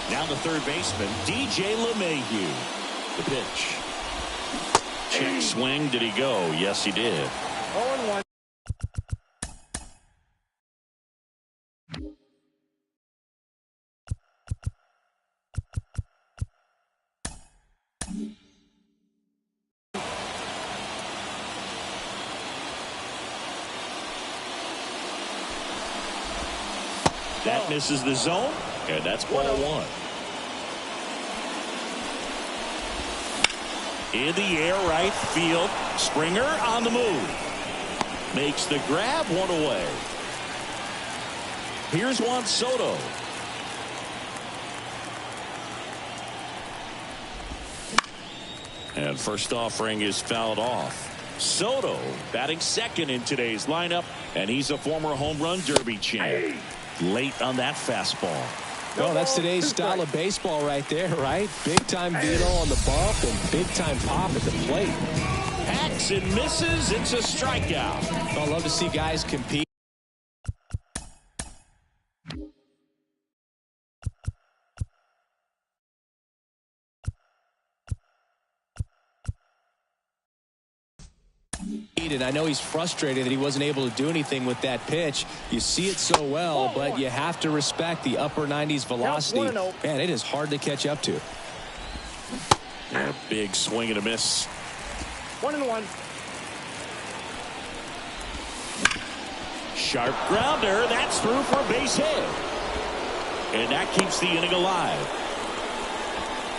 Now the third baseman, DJ LeMahieu. The pitch. Check swing. Did he go? Yes, he did. 0-1. That misses the zone, and that's ball one. In the air, right field. Springer on the move. Makes the grab, one away. Here's Juan Soto. And first offering is fouled off. Soto batting second in today's lineup, and he's a former home run derby champ. Late on that fastball. Well, that's today's style of baseball right there, right? Big-time velo on the bump and big-time pop at the plate. Hacks and misses. It's a strikeout. I love to see guys compete. And I know he's frustrated that he wasn't able to do anything with that pitch. You see it so well, but you have to respect the upper 90s velocity. Man, it is hard to catch up to. And a big swing and a miss. 1-1. Sharp grounder. That's through for a base hit. And that keeps the inning alive.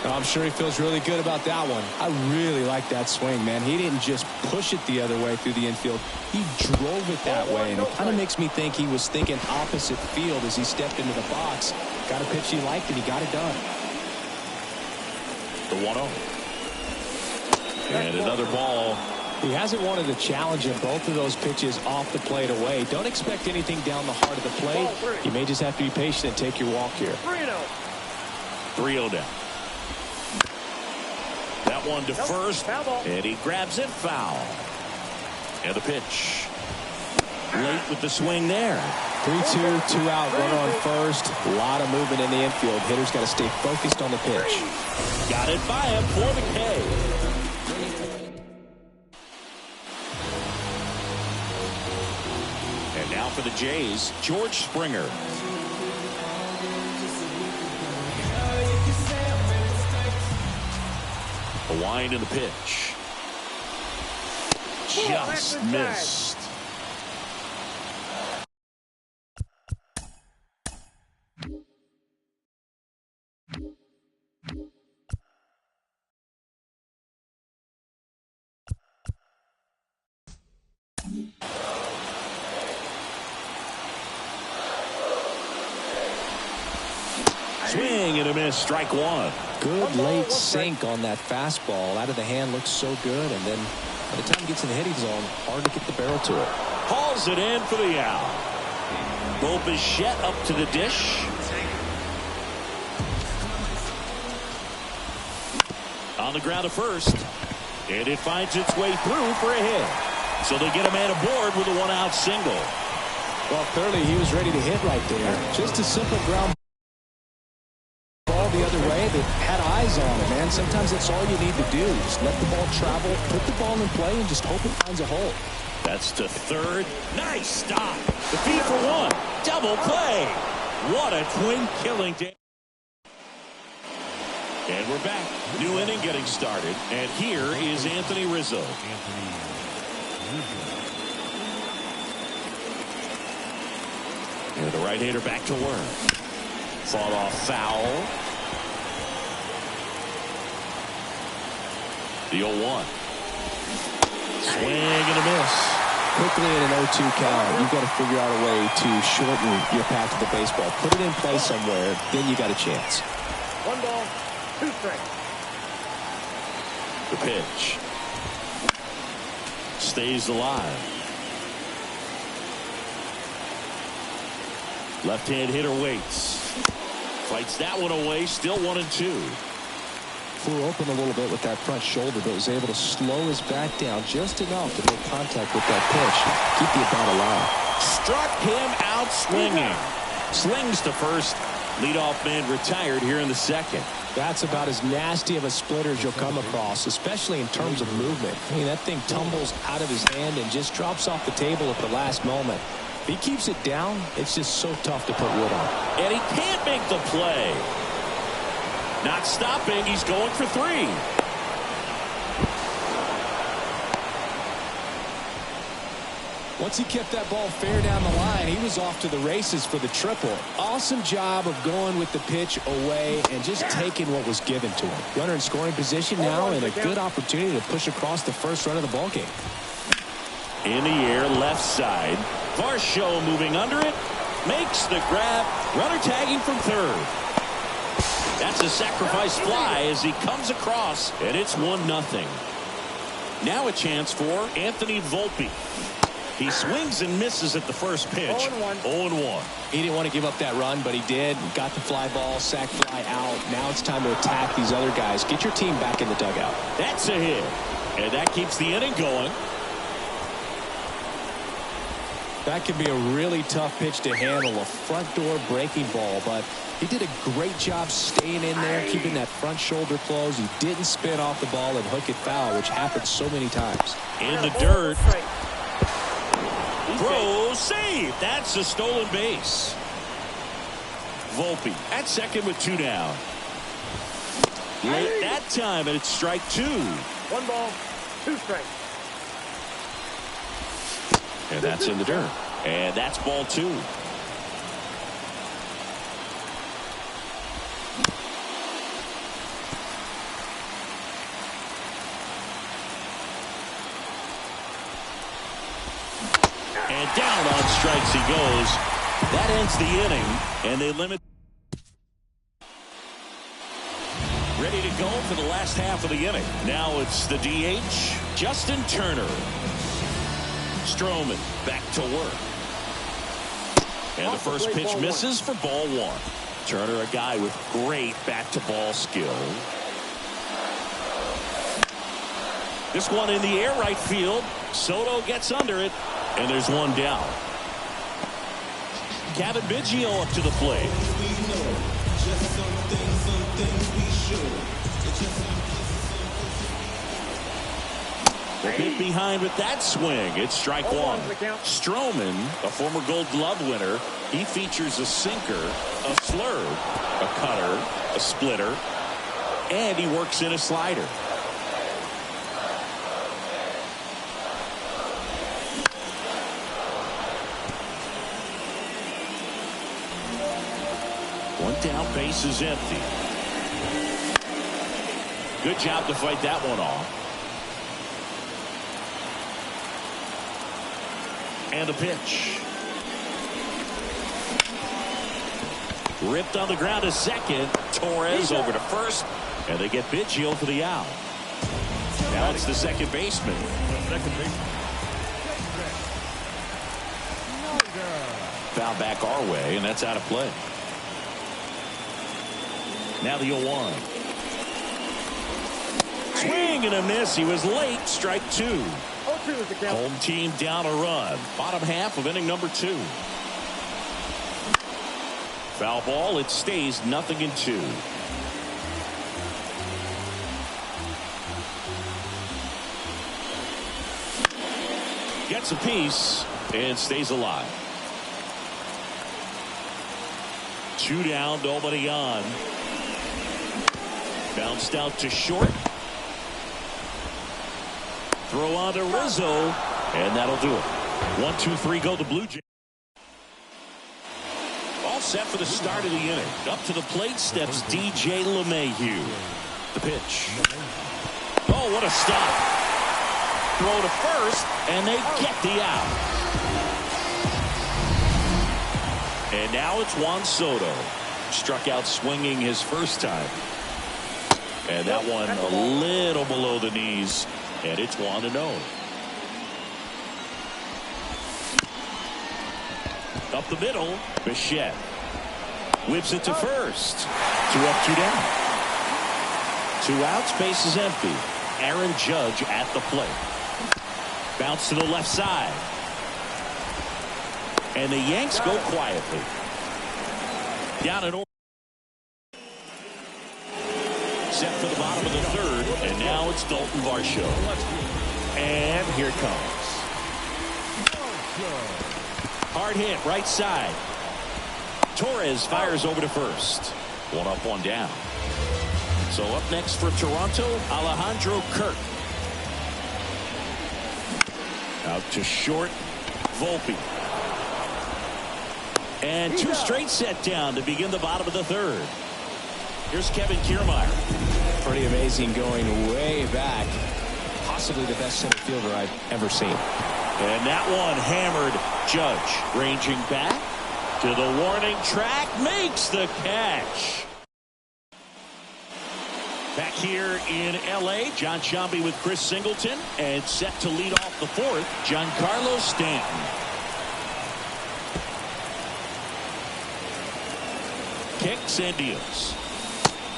I'm sure he feels really good about that one. I really like that swing, man. He didn't just push it the other way through the infield. He drove it that way, and it kind of makes me think he was thinking opposite field as he stepped into the box. Got a pitch he liked, and he got it done. The 1-0. And another ball. He hasn't wanted a challenge in both of those pitches off the plate away. Don't expect anything down the heart of the plate. You may just have to be patient and take your walk here. 3-0 down. That one to first, and he grabs it foul. And the pitch. Late with the swing there. 3-2, 2 out, runner on first. A lot of movement in the infield. Hitter's got to stay focused on the pitch. Got it by him for the K. And now for the Jays, George Springer. The wind and the pitch. Just missed. Swing and a miss, strike one. Good late sink on that fastball. Out of the hand, looks so good, and then by the time he gets in the hitting zone, hard to get the barrel to it. Hauls it in for the out. Bo Bichette up to the dish. On the ground to first, and it finds its way through for a hit. So they get a man aboard with a one-out single. Well, clearly he was ready to hit right there. Just a simple ground ball the other way that had eyes on it, man. Sometimes that's all you need to do. Just let the ball travel, put the ball in play, and just hope it finds a hole. That's to third. Nice stop. The feed for one. Double play. What a twin killing day. And we're back. New inning getting started. And here is Anthony Rizzo. And the right-hander back to work. Fall off foul. The 0-1. Swing and a miss. Quickly in an 0-2 count, you've got to figure out a way to shorten your path to the baseball. Put it in play somewhere, then you got a chance. 1 ball, 2 strikes. The pitch. Stays alive. Left-hand hitter waits. Fights that one away. Still 1-2. Flew open a little bit with that front shoulder, but was able to slow his bat down just enough to make contact with that pitch. Keep the at-bat alive. Struck him out swinging. Slings to first. Leadoff man retired here in the second. That's about as nasty of a splitter as you'll come across, especially in terms of movement. I mean, that thing tumbles out of his hand and just drops off the table at the last moment. If he keeps it down, it's just so tough to put wood on. And he can't make the play. Not stopping. He's going for 3. Once he kept that ball fair down the line, he was off to the races for the triple. Awesome job of going with the pitch away and just taking what was given to him. Runner in scoring position now and a good opportunity to push across the first run of the ballgame. In the air, left side. Varsho moving under it. Makes the grab. Runner tagging from third. That's a sacrifice fly as he comes across, and it's 1-0. Now a chance for Anthony Volpe. He swings and misses at the first pitch. 0-1. He didn't want to give up that run, but he did. Got the fly ball, sac fly out. Now it's time to attack these other guys. Get your team back in the dugout. That's a hit. And that keeps the inning going. That could be a really tough pitch to handle, a front door breaking ball, but he did a great job staying in there, keeping that front shoulder closed. He didn't spin off the ball and hook it foul, which happens so many times. In the dirt. Throw, save. That's a stolen base. Volpe at second with 2 down. Late that time, and it's strike 2. 1 ball, 2 strikes. And that's in the dirt. And that's ball 2. And down on strikes he goes. That ends the inning, and they limit. Ready to go for the last half of the inning. Now it's the DH, Justin Turner. Stroman back to work. And the first pitch misses for ball 1. Turner, a guy with great bat-to-ball skill. This one in the air right field. Soto gets under it, and there's 1 down. Kevin Biggio up to the plate. The hit behind with that swing. It's strike 1. Stroman, a former Gold Glove winner, he features a sinker, a slurve, a cutter, a splitter, and he works in a slider. One down, base is empty. Good job to fight that one off. And a pitch. Ripped on the ground to second. Torres over to first. And they get Biggio for the out. Now it's the second baseman. Foul back our way, and that's out of play. Now the 0-1. Swing and a miss. He was late. Strike 2. Home team down a run. Bottom half of inning number 2. Foul ball. It stays 0-2. Gets a piece and stays alive. 2 down, nobody on. Bounced out to short. Throw on to Rizzo, and that'll do it. 1, 2, 3 go the Blue Jays. All set for the start of the inning. Up to the plate steps DJ LeMahieu. The pitch. Oh, what a stop. Throw to first, and they get the out. And now it's Juan Soto. Struck out swinging his first time. And that one a little below the knees. And it's 1-0. Up the middle, Bichette whips it to first. 2 up, 2 down. 2 outs, base is empty. Aaron Judge at the plate. Bounce to the left side. And the Yanks go quietly. Down and over. set for the bottom of the third, and now it's Dalton Varsho. And here it comes. Hard hit, right side. Torres fires over to first. One up, one down. So up next for Toronto, Alejandro Kirk. Out to short, Volpe. And two straight set down to begin the bottom of the third. Here's Kevin Kiermaier. Pretty amazing, going way back. Possibly the best center fielder I've ever seen. And that one hammered. Judge ranging back to the warning track, makes the catch. Back here in L.A., John Sciambi with Chris Singleton, and set to lead off the fourth, Giancarlo Stanton. Kicks and deals.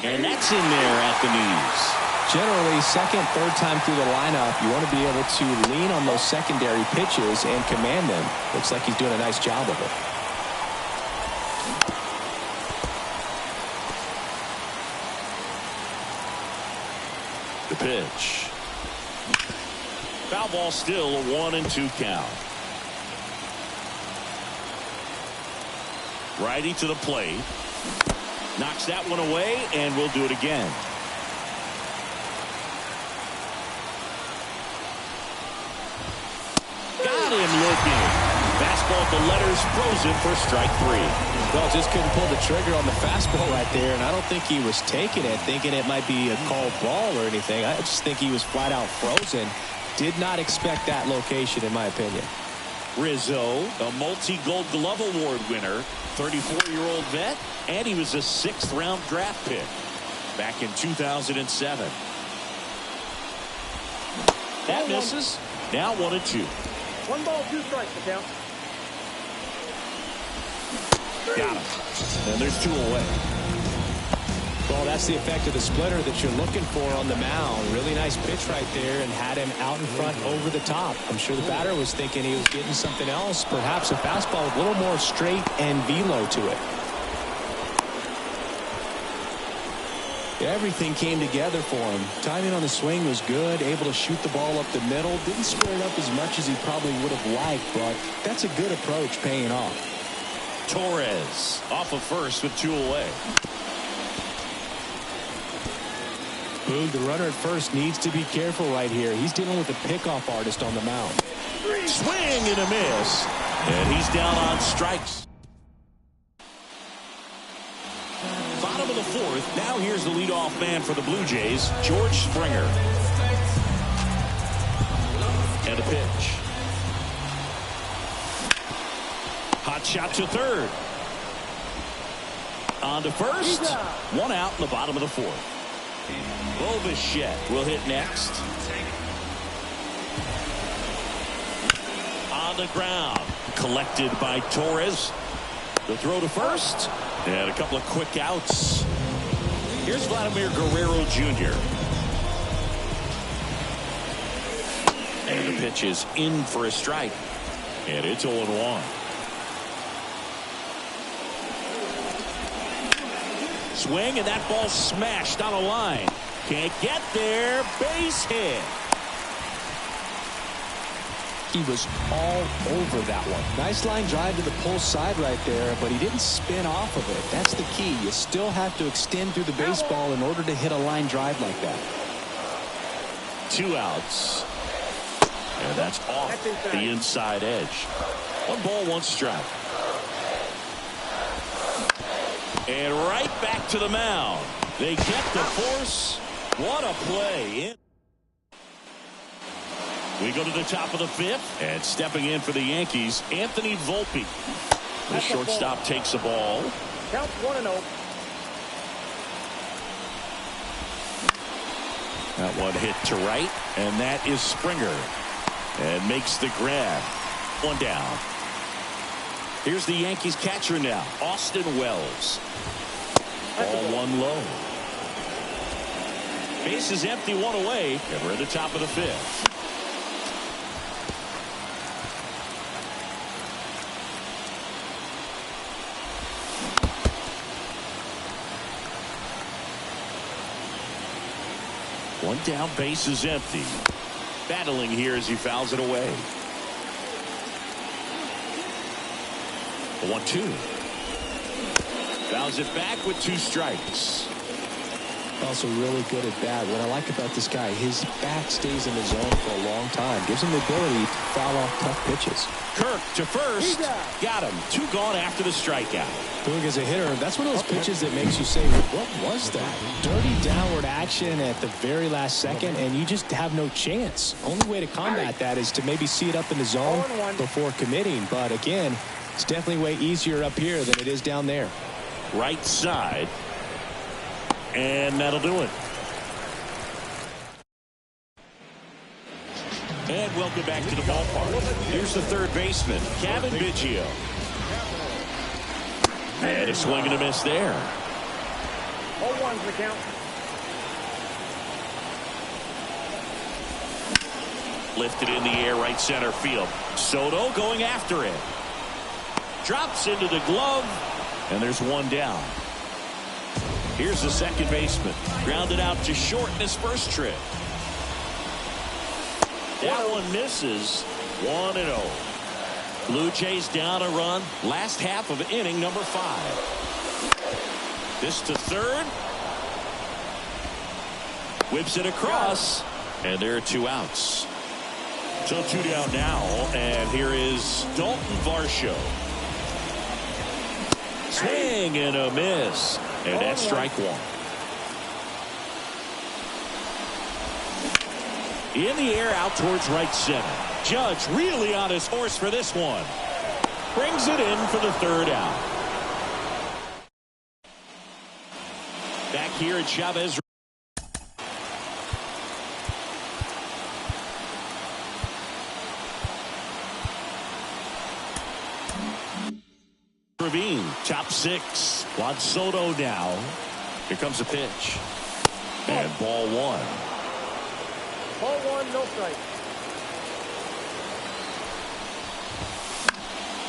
And that's in there at the knees. Generally, second, third time through the lineup, you want to be able to lean on those secondary pitches and command them. Looks like he's doing a nice job of it. The pitch. Foul ball, still a 1-2 count. Righty to the plate. Knocks that one away, and we'll do it again. Got him looking. Fastball at the letters, frozen for strike three. Well, just couldn't pull the trigger on the fastball right there, and I don't think he was taking it, thinking it might be a called ball or anything. I just think he was flat out frozen. Did not expect that location, in my opinion. Rizzo, a multi-Gold Glove Award winner, 34-year-old vet, and he was a 6th-round draft pick back in 2007. That misses. Now 1-2. 1 ball, 2 strikes, the count. Got him. And there's 2 away. Well, that's the effect of the splitter that you're looking for on the mound. Really nice pitch right there, and had him out in front over the top. I'm sure the batter was thinking he was getting something else, perhaps a fastball with a little more straight and velo to it. Everything came together for him. Timing on the swing was good, able to shoot the ball up the middle. Didn't square it up as much as he probably would have liked, but that's a good approach, paying off. Torres off of first with 2 away. Boog, the runner at first needs to be careful right here. He's dealing with a pickoff artist on the mound. Swing and a miss. And he's down on strikes. Bottom of the fourth. Now here's the leadoff man for the Blue Jays, George Springer. And a pitch. Hot shot to third. On to first. 1 out in the bottom of the fourth. Bobichette will hit next. On the ground. Collected by Torres. The throw to first. And a couple of quick outs. Here's Vladimir Guerrero Jr. And the pitch is in for a strike. And it's 0-1. Swing, and that ball smashed on a line. Can't get there. Base hit. He was all over that one. Nice line drive to the pull side right there, but he didn't spin off of it. That's the key. You still have to extend through the baseball in order to hit a line drive like that. 2 outs. And that's off the inside edge. 1 ball, 1 strike. And right back to the mound. They kept the force. What a play. We go to the top of the 5th. And stepping in for the Yankees, Anthony Volpe. The shortstop takes the ball. Counts 1-0. That one hit to right. And that is Springer. And makes the grab. 1 down. Here's the Yankees catcher now, Austin Wells. Ball 1 low. Base is empty, 1 away. And we're at the top of the 5th. One down, base is empty. Battling here as he fouls it away. 1-2. Fouls it back with 2 strikes. Also really good at bat. What I like about this guy, his bat stays in the zone for a long time. Gives him the ability to foul off tough pitches. Kirk to first. Got him. 2 gone after the strikeout. Doing as a hitter, that's one of those pitches that makes you say, what was that? Dirty downward action at the very last second, and you just have no chance. Only way to combat that is to maybe see it up in the zone before committing. But again, it's definitely way easier up here than it is down there. Right side. And that'll do it. And welcome back to the ballpark. Here's the third baseman, Kevin Biggio. And a swing and a miss there. 0-1's the count. Lifted in the air, right center field. Soto going after it. Drops into the glove. And there's one down. Here's the second baseman. Grounded out to short in his first trip. That one misses. 1-0. Blue Jays down a run. Last half of inning number 5. This to third. Whips it across. And there are 2 outs. So 2 down now. And here is Dalton Varsho. Swing and a miss. And that's strike 1. In the air out towards right center. Judge really on his horse for this one. Brings it in for the third out. Back here at Chavez. Ravine, top 6. Juan Soto now. Here comes a pitch. And ball 1. Ball 1, no strike.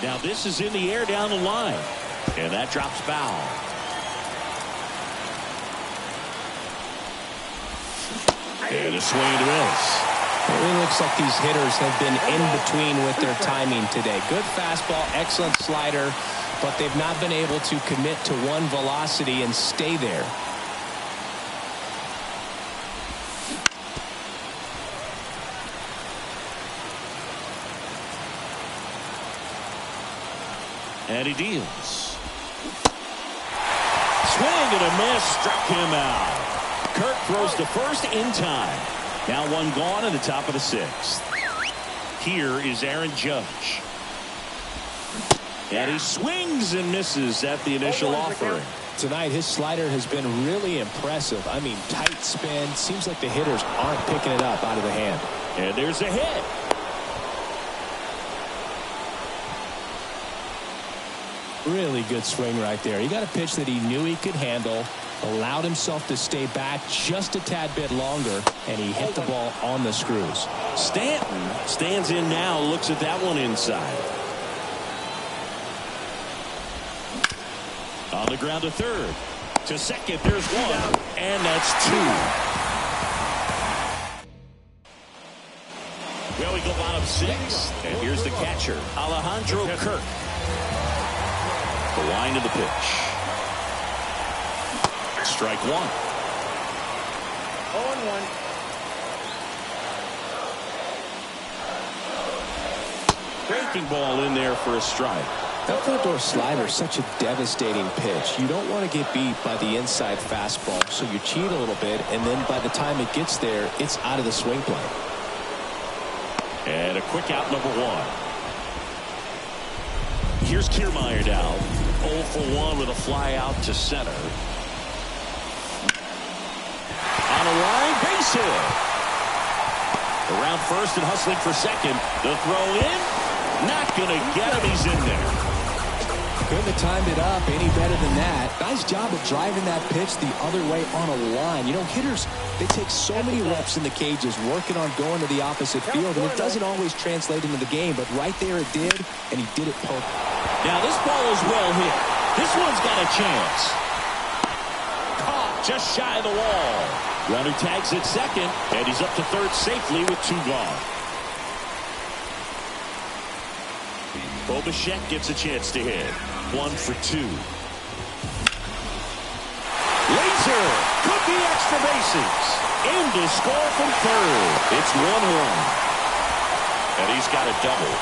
Now this is in the air down the line. And that drops foul. And a swing and a miss. It really looks like these hitters have been in between with their timing today. Good fastball, excellent slider, but they've not been able to commit to one velocity and stay there. And he deals. Swing and a miss, struck him out. Kirk throws to first in time. Now 1 gone in the top of the 6th. Here is Aaron Judge. And he swings and misses at the initial offering. Tonight, his slider has been really impressive. I mean, tight spin. Seems like the hitters aren't picking it up out of the hand. And there's a hit. Really good swing right there. He got a pitch that he knew he could handle, allowed himself to stay back just a tad bit longer, and he hit the ball on the screws. Stanton stands in now, looks at that one inside. On the ground to third. To second, there's 1. And that's 2. Well, we go bottom 6. And here's the catcher, Alejandro Kirk. The line of the pitch. Strike 1. 0-1. Breaking ball in there for a strike. That front-door slider is such a devastating pitch. You don't want to get beat by the inside fastball, so you cheat a little bit, and then by the time it gets there, it's out of the swing plane. And a quick out, number 1. Here's Kiermaier now. 0 for 1 with a fly out to center. On a line, base hit. Around first and hustling for second. The throw in. Not going to get him. He's in there. Couldn't have timed it up any better than that. Nice job of driving that pitch the other way on a line. You know, hitters, they take so many reps in the cages working on going to the opposite field, and it doesn't always translate into the game, but right there it did, and he did it perfect. Now this ball is well hit. This one's got a chance. Caught. just shy of the wall. Runner tags at second, and he's up to third safely with 2 gone. Bobachek gets a chance to hit. 1 for 2. Laser could be extra bases. In to score from third. It's 1-1. And he's got a double.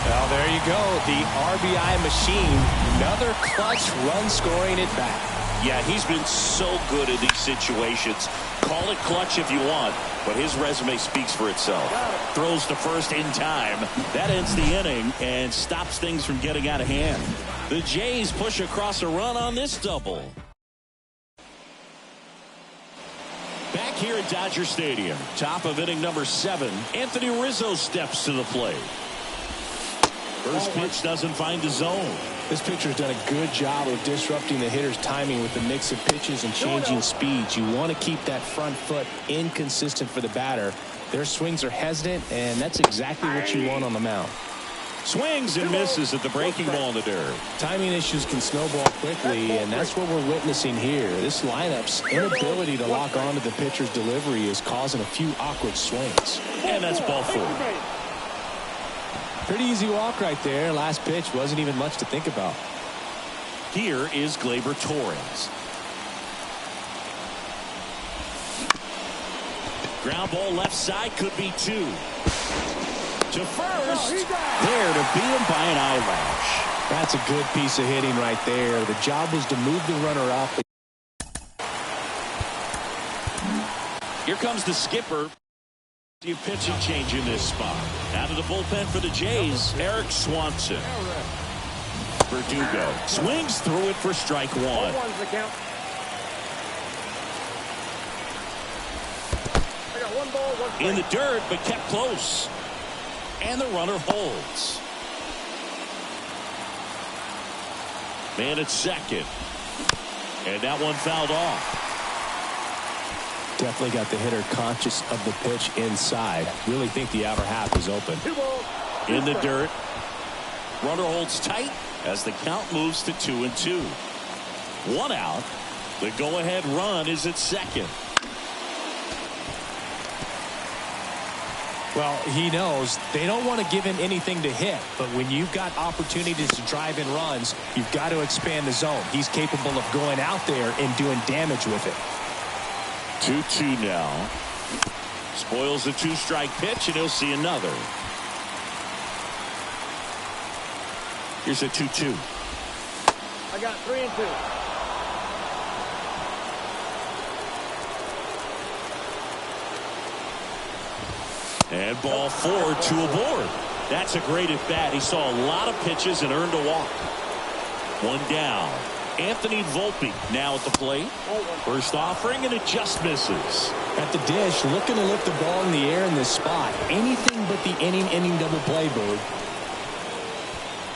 Well, there you go. The RBI machine. Another clutch run scoring at bat. Yeah, he's been so good in these situations. Call it clutch if you want, but his resume speaks for itself. Throws to first in time. That ends the inning and stops things from getting out of hand. The Jays push across a run on this double. Back here at Dodger Stadium, top of inning number 7, Anthony Rizzo steps to the plate. First pitch doesn't find the zone. This pitcher's done a good job of disrupting the hitter's timing with the mix of pitches and changing speeds. You want to keep that front foot inconsistent for the batter. Their swings are hesitant, and that's exactly what you want on the mound. Swings and misses at the breaking ball in the dirt. Timing issues can snowball quickly, and that's what we're witnessing here. This lineup's inability to lock onto the pitcher's delivery is causing a few awkward swings. And that's ball 4. Pretty easy walk right there. Last pitch wasn't even much to think about. Here is Gleyber Torres. Ground ball left side, could be 2. To first. There to beat him by an eyelash. That's a good piece of hitting right there. The job was to move the runner up. Here comes the skipper. You pitch and change in this spot. Out of the bullpen for the Jays, Eric Swanson. Verdugo swings through it for strike 1. The count. I got 1 ball, 1 strike. In the dirt, but kept close. And the runner holds. Man at second. And that one fouled off. Definitely got the hitter conscious of the pitch inside. Really think the outer half is open. In the dirt. Runner holds tight as the count moves to 2-2. 1 out. The go-ahead run is at second. Well, he knows they don't want to give him anything to hit, but when you've got opportunities to drive in runs, you've got to expand the zone. He's capable of going out there and doing damage with it. 2-2 now. Spoils the 2-strike pitch, and he'll see another. Here's a 2-2. I got 3-2. And ball 4, 2 aboard. That's a great at bat. He saw a lot of pitches and earned a walk. 1 down. Anthony Volpe now at the plate. First offering, and it just misses. At the dish, looking to lift the ball in the air in this spot. Anything but the inning double play, Bird.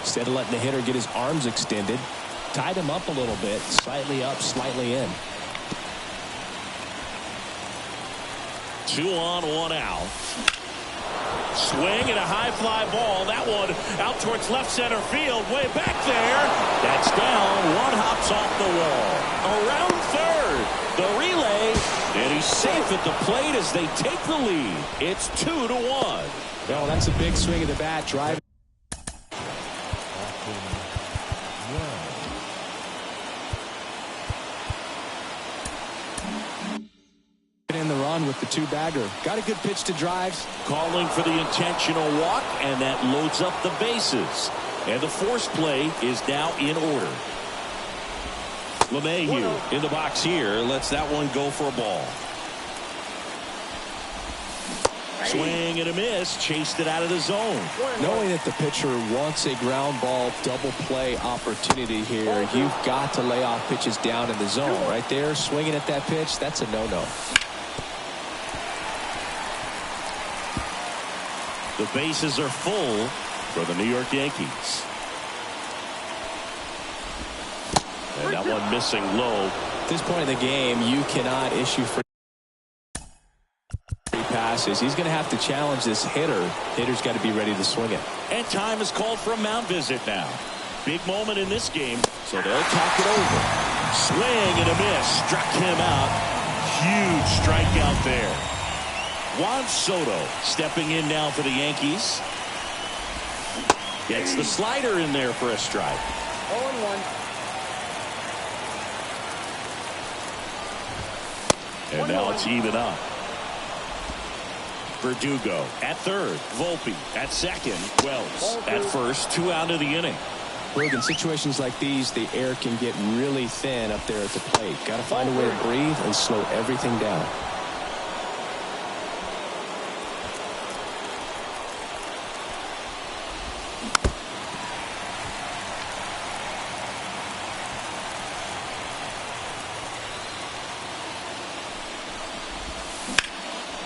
Instead of letting the hitter get his arms extended, tied him up a little bit, slightly up, slightly in. 2 on, 1 out. Swing and a high fly ball. That one out towards left center field. Way back there. That's down. 1 hops off the wall. Around third. The relay. And he's safe at the plate as they take the lead. It's 2-1. Well, that's a big swing of the bat. Driving. In the run with the 2-bagger. Got a good pitch to drive. Calling for the intentional walk, and that loads up the bases. And the force play is now in order. LeMahieu in the box here lets that one go for a ball. Swing and a miss. Chased it out of the zone. Knowing that the pitcher wants a ground ball double play opportunity here, you've got to lay off pitches down in the zone. Right there, swinging at that pitch, that's a no-no. The bases are full for the New York Yankees. And that one missing low. At this point in the game, you cannot issue free passes. He's going to have to challenge this hitter. Hitter's got to be ready to swing it. And time is called for a mound visit now. Big moment in this game, so they'll talk it over. Swing and a miss. Struck him out. Huge strikeout there. Juan Soto stepping in now for the Yankees. Gets the slider in there for a strike. 0-1. And now it's even up. Verdugo at third. Volpe at second. Wells at first. 2 out of the inning. Look, in situations like these, the air can get really thin up there at the plate. Got to find a way to breathe and slow everything down.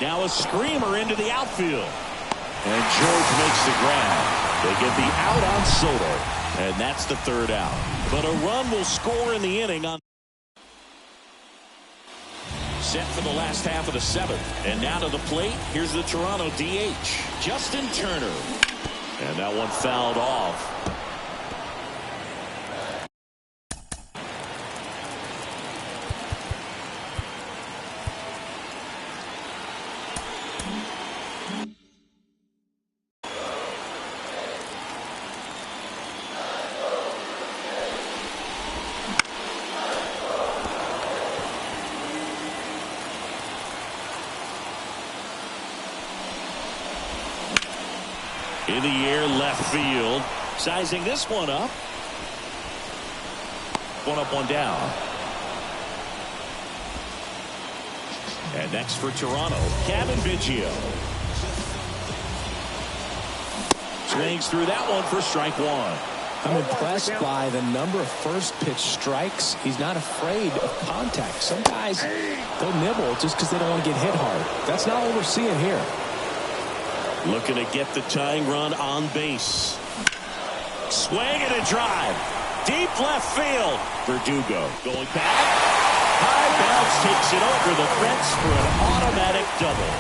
Now a screamer into the outfield. And George makes the grab. They get the out on Soto. And that's the 3rd out. But a run will score in the inning on. Set for the last half of the 7th. And now to the plate. Here's the Toronto DH, Justin Turner. And that one fouled off. In the air, left field. Sizing this one up. One up, one down. And next for Toronto, Kevin Biggio. Swings through that one for strike 1. I'm impressed by the number of first pitch strikes. He's not afraid of contact. Some guys, they'll nibble just because they don't want to get hit hard. That's not what we're seeing here. Looking to get the tying run on base. Swing and a drive. Deep left field. Verdugo going back. High bounce takes it over the fence for an automatic double.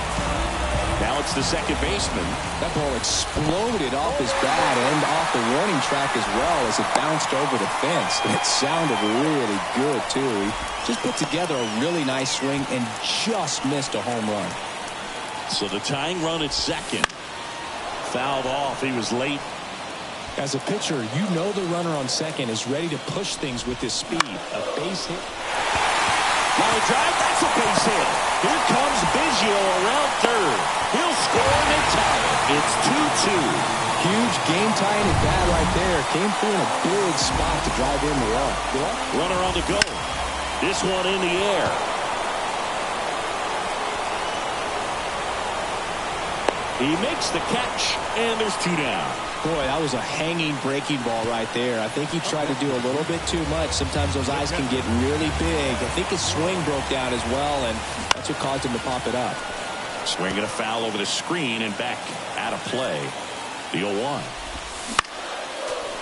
Now it's the second baseman. That ball exploded off his bat and off the warning track as well as it bounced over the fence. It sounded really good, too. He just put together a really nice swing and just missed a home run. So the tying run at second. Fouled off. He was late. As a pitcher, you know the runner on second is ready to push things with his speed. A base hit. Line drive. That's a base hit. Here comes Biggio around third. He'll score and they tie it. It's 2-2. Huge game-tying at bat right there. Came through in a big spot to drive in the run. Runner on the go. This one in the air. He makes the catch, and there's 2 down. Boy, that was a hanging breaking ball right there. I think he tried to do a little bit too much. Sometimes those eyes can get really big. I think his swing broke down as well, and that's what caused him to pop it up. Swinging a foul over the screen and back out of play. The 0-1.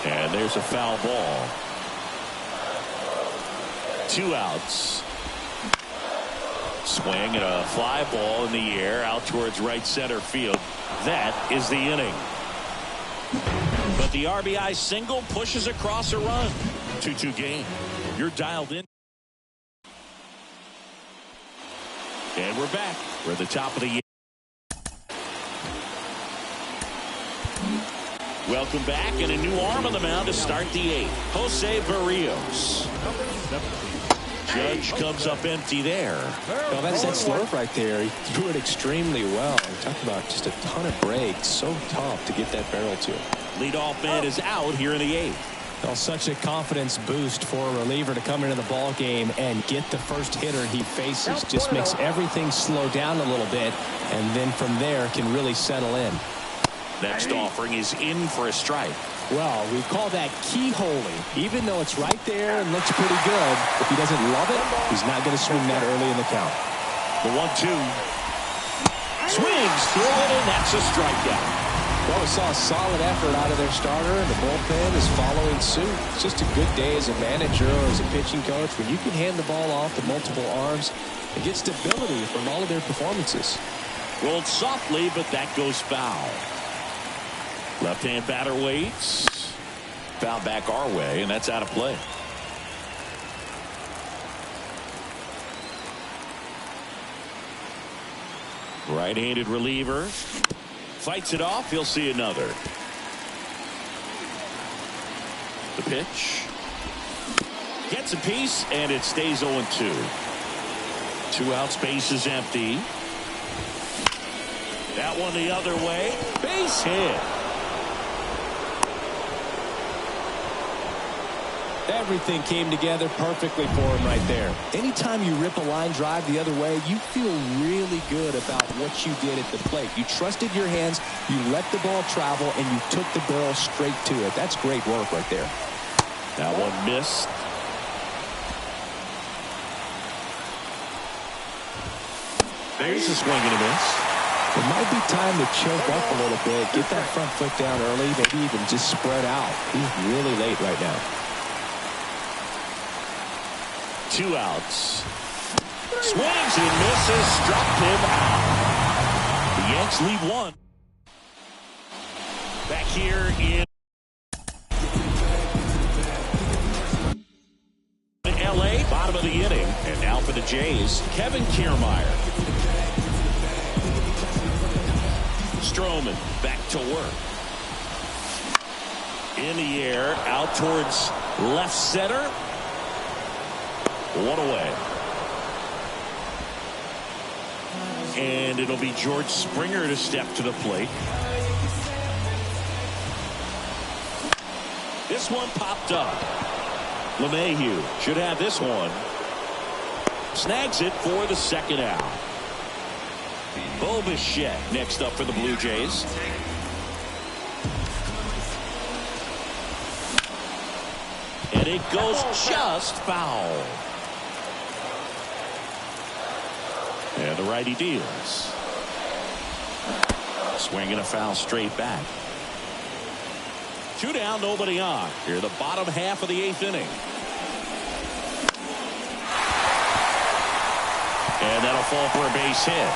And there's a foul ball. 2 outs. Swing and a fly ball in the air out towards right center field. That is the inning. But the RBI single pushes across a run. 2-2 game. You're dialed in. And we're back. We're at the top of the year. Welcome back, and a new arm on the mound to start the 8th. Jose Barrios. Judge comes up empty there. Well, that's that slurve right there. He threw it extremely well. Talk about just a ton of breaks. So tough to get that barrel to. Leadoff man is out here in the 8th. Well, such a confidence boost for a reliever to come into the ball game and get the first hitter he faces. Just makes everything slow down a little bit, and then from there can really settle in. Next offering is in for a strike. Well, we call that keyholing. Even though it's right there and looks pretty good, if he doesn't love it, he's not going to swing that early in the count. The 1-2. Swings through it, and that's a strikeout. Well, we saw a solid effort out of their starter, and the bullpen is following suit. It's just a good day as a manager or as a pitching coach when you can hand the ball off to multiple arms and get stability from all of their performances. Rolled softly, but that goes foul. Left-hand batter waits. Foul back our way, and that's out of play. Right-handed reliever. Fights it off. He'll see another. The pitch. Gets a piece, and it stays 0-2. 2 outs, base is empty. That one the other way. Base hit. Everything came together perfectly for him right there. Anytime you rip a line drive the other way, you feel really good about what you did at the plate. You trusted your hands, you let the ball travel, and you took the barrel straight to it. That's great work right there. That one missed. There's a swing and a miss. It might be time to choke up a little bit, get that front foot down early, maybe even just spread out. He's really late right now. 2 outs. Swings and misses. Struck him out. The Yanks lead 1. Back here in L.A. Bottom of the inning. And now for the Jays, Kevin Kiermaier. Stroman back to work. In the air. Out towards left center. 1 away. And it'll be George Springer to step to the plate. This one popped up. LeMahieu should have this one. Snags it for the second out. Bo Bichette next up for the Blue Jays. And it goes just foul. And the righty deals. Swinging a foul straight back. 2 down, nobody on. Here the bottom half of the 8th inning. And that'll fall for a base hit.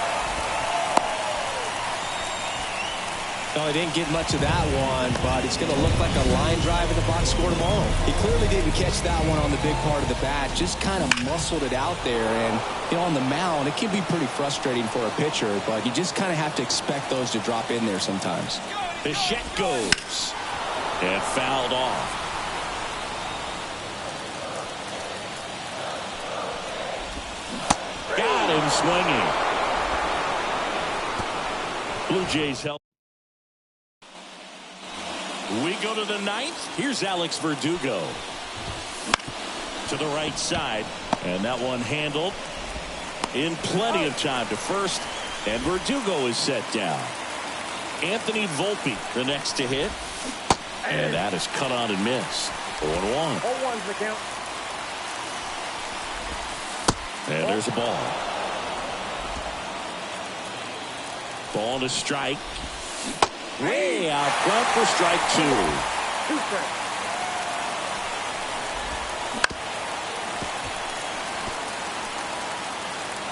No, he didn't get much of that one, but it's going to look like a line drive in the box score tomorrow. He clearly didn't catch that one on the big part of the bat, just kind of muscled it out there. And, you know, on the mound, it can be pretty frustrating for a pitcher, but you just kind of have to expect those to drop in there sometimes. Bichette goes and fouled off. Got him swinging. Blue Jays help. We go to the 9th. Here's Alex Verdugo. To the right side. And that one handled in plenty of time to first. And Verdugo is set down. Anthony Volpe, the next to hit. And that is cut on and missed. 0-1. 0-1's the count. And there's a ball. Ball to strike. Way out front for strike 2. 2 strikes.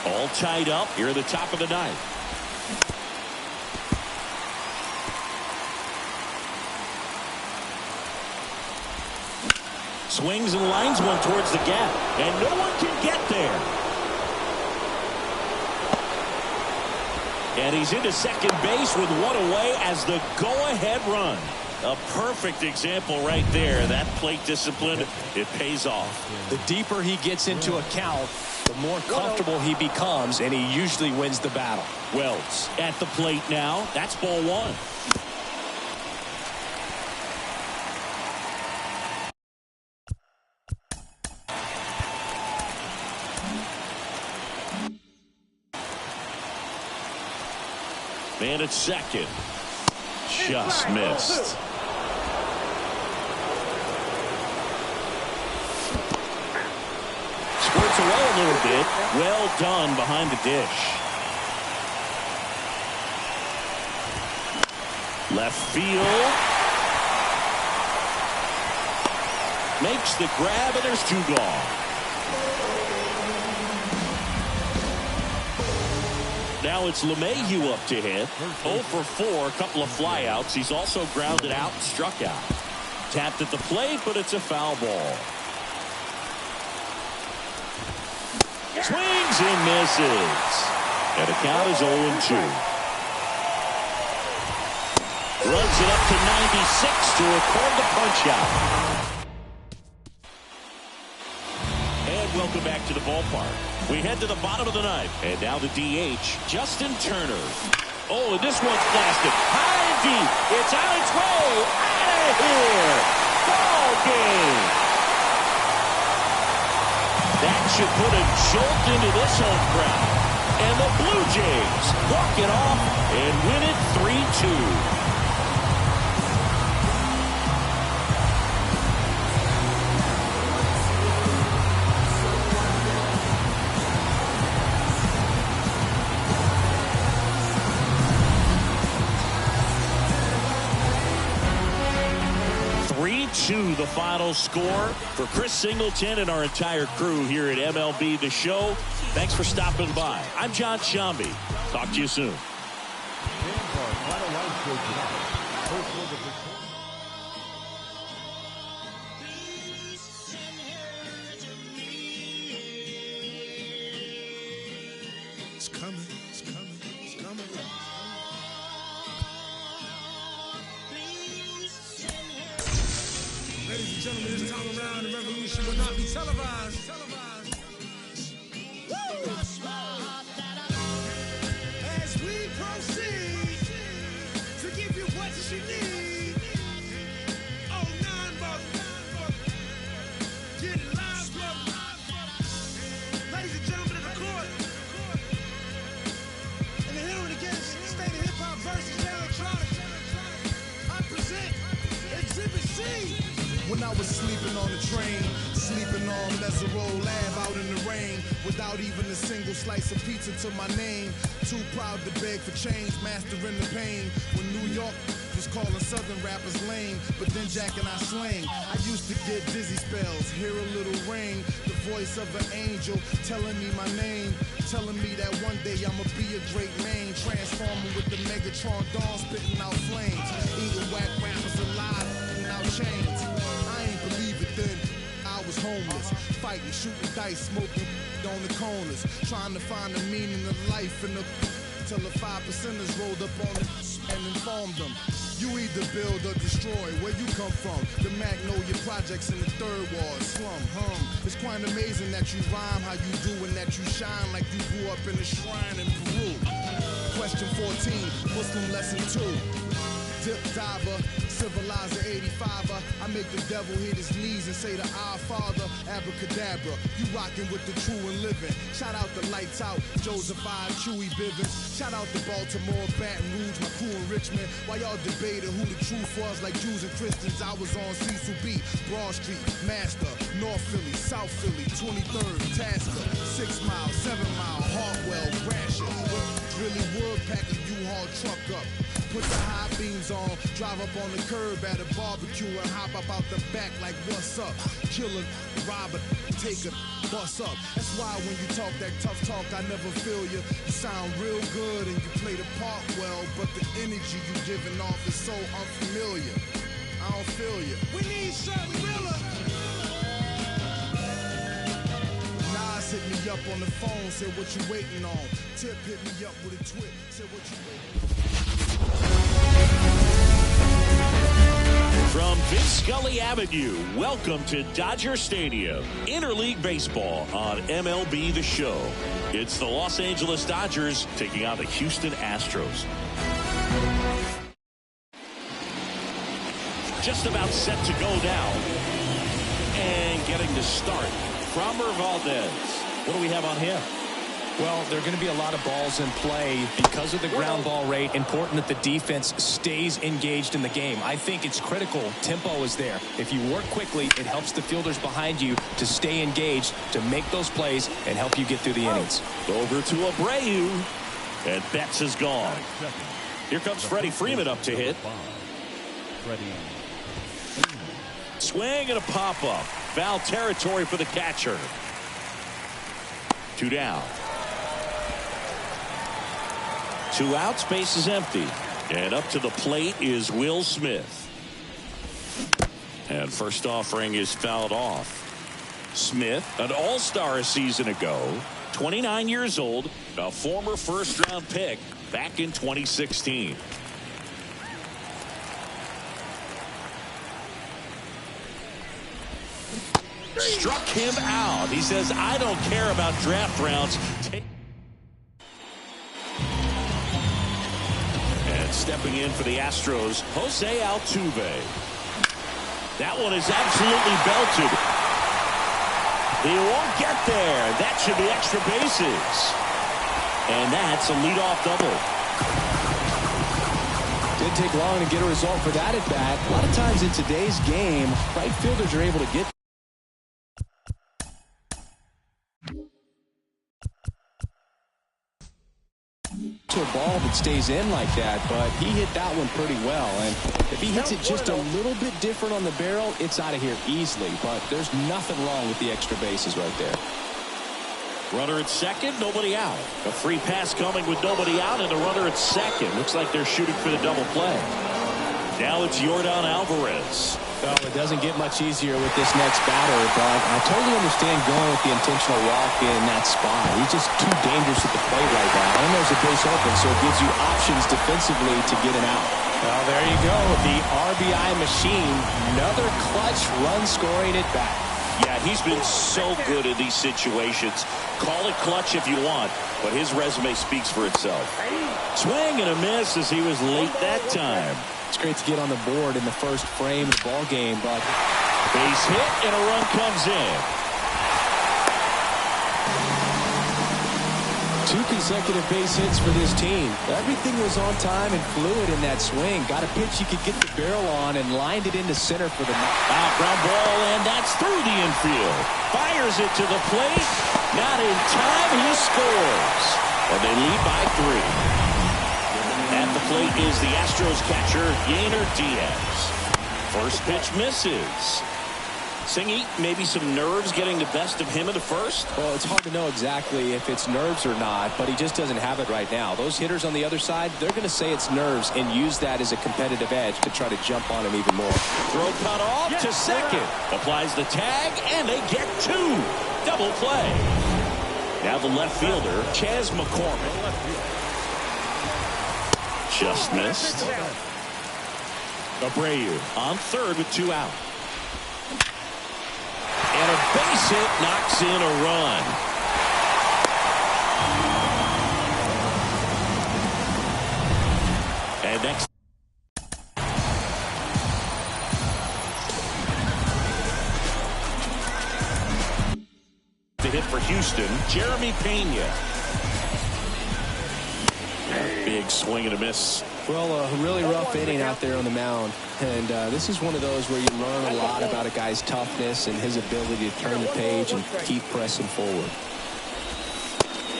All tied up here at the top of the 9th. Swings and lines one towards the gap. And no one can get there. And he's into second base with 1 away as the go-ahead run. A perfect example right there. That plate discipline, it pays off. The deeper he gets into a count, the more comfortable he becomes, and he usually wins the battle. Wells at the plate now. That's ball 1. Man at second. Just missed. Squirts away a little bit. Well done behind the dish. Left field. Makes the grab, and there's 2 gone. Now it's LeMahieu up to hit. 0 for 4, a couple of flyouts. He's also grounded out and struck out. Tapped at the plate, but it's a foul ball. Swings and misses. And the count is 0-2. Runs it up to 96 to record the punch-out. And welcome back to the ballpark. We head to the bottom of the ninth. And now the DH, Justin Turner. Oh, and this one's blasted. High and deep. It's on its way. Out of here. Ball game. That should put a jolt into this home crowd. And the Blue Jays walk it off and win it 3-2. 3-2 the final score. For Chris Singleton and our entire crew here at MLB The Show, thanks for stopping by. I'm John Shambi. Talk to you soon. It's coming, it's coming, it's coming. Ladies and gentlemen, this time around, the revolution will not be televised. Woo! As we proceed to give you what you need. Oh, 9 bucks. Get it live, brother. Ladies and gentlemen of the court. And the hero to get state of hip-hop versus electronic. I present Exhibit C. When I was sleeping on the train, sleeping on Mesero Lab out in the rain, without even a single slice of pizza to my name. Too proud to beg for change, mastering the pain. When New York was calling Southern rappers lame, but then Jack and I slang. I used to get dizzy spells, hear a little rain, the voice of an angel telling me my name, telling me that one day I'ma be a great man, transforming with the Megatron dawn, spitting out flames, eating whack rappers alive, without chains. I ain't believe it then. I was homeless, fighting, shooting dice, smoking on the corners, trying to find the meaning of life in the till the 5%ers rolled up on it and informed them. You either build or destroy. Where you come from? The Magnolia Projects in the Third Ward, slum, It's quite amazing that you rhyme how you do and that you shine like you grew up in a shrine in Peru. Question 14, Muslim lesson 2. Dip diver, civilizer 85er. I make the devil hit his knees and say to our Father, abracadabra. You rockin' with the true and living. Shout out the Lights Out, Joseph I, Chewy Bivens. Shout out to Baltimore, Baton Rouge, my crew in Richmond. While y'all debated who the truth was, like Jews and Christians, I was on Cecil B, Broad Street, Master, North Philly, South Philly, 23rd, Tasker, 6 Mile, 7 Mile, Hartwell, Gratiot. Really would pack a U-Haul truck up. Put the high beams on, drive up on the curb at a barbecue and hop up out the back like what's up? Killer, robber, take a bus up. That's why when you talk that tough talk, I never feel you. You sound real good and you play the part well, but the energy you giving off is so unfamiliar. I don't feel you. We need something realer. Nas hit me up on the phone, said what you waiting on. Tip hit me up with a twit, said what you waiting on. From Vince Scully Avenue, welcome to Dodger Stadium. Interleague Baseball on MLB The Show. It's the Los Angeles Dodgers taking on the Houston Astros. Just about set to go down. And getting to start. Framber Valdez. What do we have on him? Well, there are going to be a lot of balls in play because of the ground ball rate. Important that the defense stays engaged in the game. I think it's critical. Tempo is there. If you work quickly, it helps the fielders behind you to stay engaged, to make those plays, and help you get through the innings. Over to Abreu. And Betts is gone. Here comes Freddie Freeman up to hit. Swing and a pop-up. Foul territory for the catcher. 2 down. 2 outs, base is empty. And up to the plate is Will Smith. And first offering is fouled off. Smith, an all-star a season ago, 29 years old, a former first-round pick back in 2016. Struck him out. He says, I don't care about draft rounds. And stepping in for the Astros, Jose Altuve. That one is absolutely belted. He won't get there. That should be extra bases. And that's a leadoff double. Didn't take long to get a result for that at bat. A lot of times in today's game, right fielders are able to get to a ball that stays in like that, but he hit that one pretty well. And if he hits it just a little bit different on the barrel, it's out of here easily. But there's nothing wrong with the extra bases right there. Runner at second, nobody out. A free pass coming with nobody out, and a runner at second. Looks like they're shooting for the double play. Now it's Yordan Alvarez. Well, it doesn't get much easier with this next batter, but I totally understand going with the intentional walk in that spot. He's just too dangerous at the plate right now. And there's a base open, so it gives you options defensively to get an out. Well, there you go. The RBI machine. Another clutch run scoring at bat. Yeah, he's been so good in these situations. Call it clutch if you want, but his resume speaks for itself. Swing and a miss as he was late that time. It's great to get on the board in the first frame of the ball game, but base hit and a run comes in. 2 consecutive base hits for this team. Everything was on time and fluid in that swing. Got a pitch you could get the barrel on and lined it into center for the ground ball, and that's through the infield. Fires it to the plate. Not in time. He scores. And they lead by 3. At the plate is the Astros catcher, Yainer Diaz. First pitch misses. Singy, maybe some nerves getting the best of him in the first? Well, it's hard to know exactly if it's nerves or not, but he just doesn't have it right now. Those hitters on the other side, they're going to say it's nerves and use that as a competitive edge to try to jump on him even more. Throw cut off to second. Applies the tag, and they get 2. Double play. Now the left fielder, Chas McCormick. Just missed. Abreu on third with 2 out. And a base hit knocks in a run. And next. The hit for Houston, Jeremy Pena. Big swing and a miss. Well, a really rough inning out there on the mound. And this is one of those where you learn a lot about a guy's toughness and his ability to turn the page and keep pressing forward.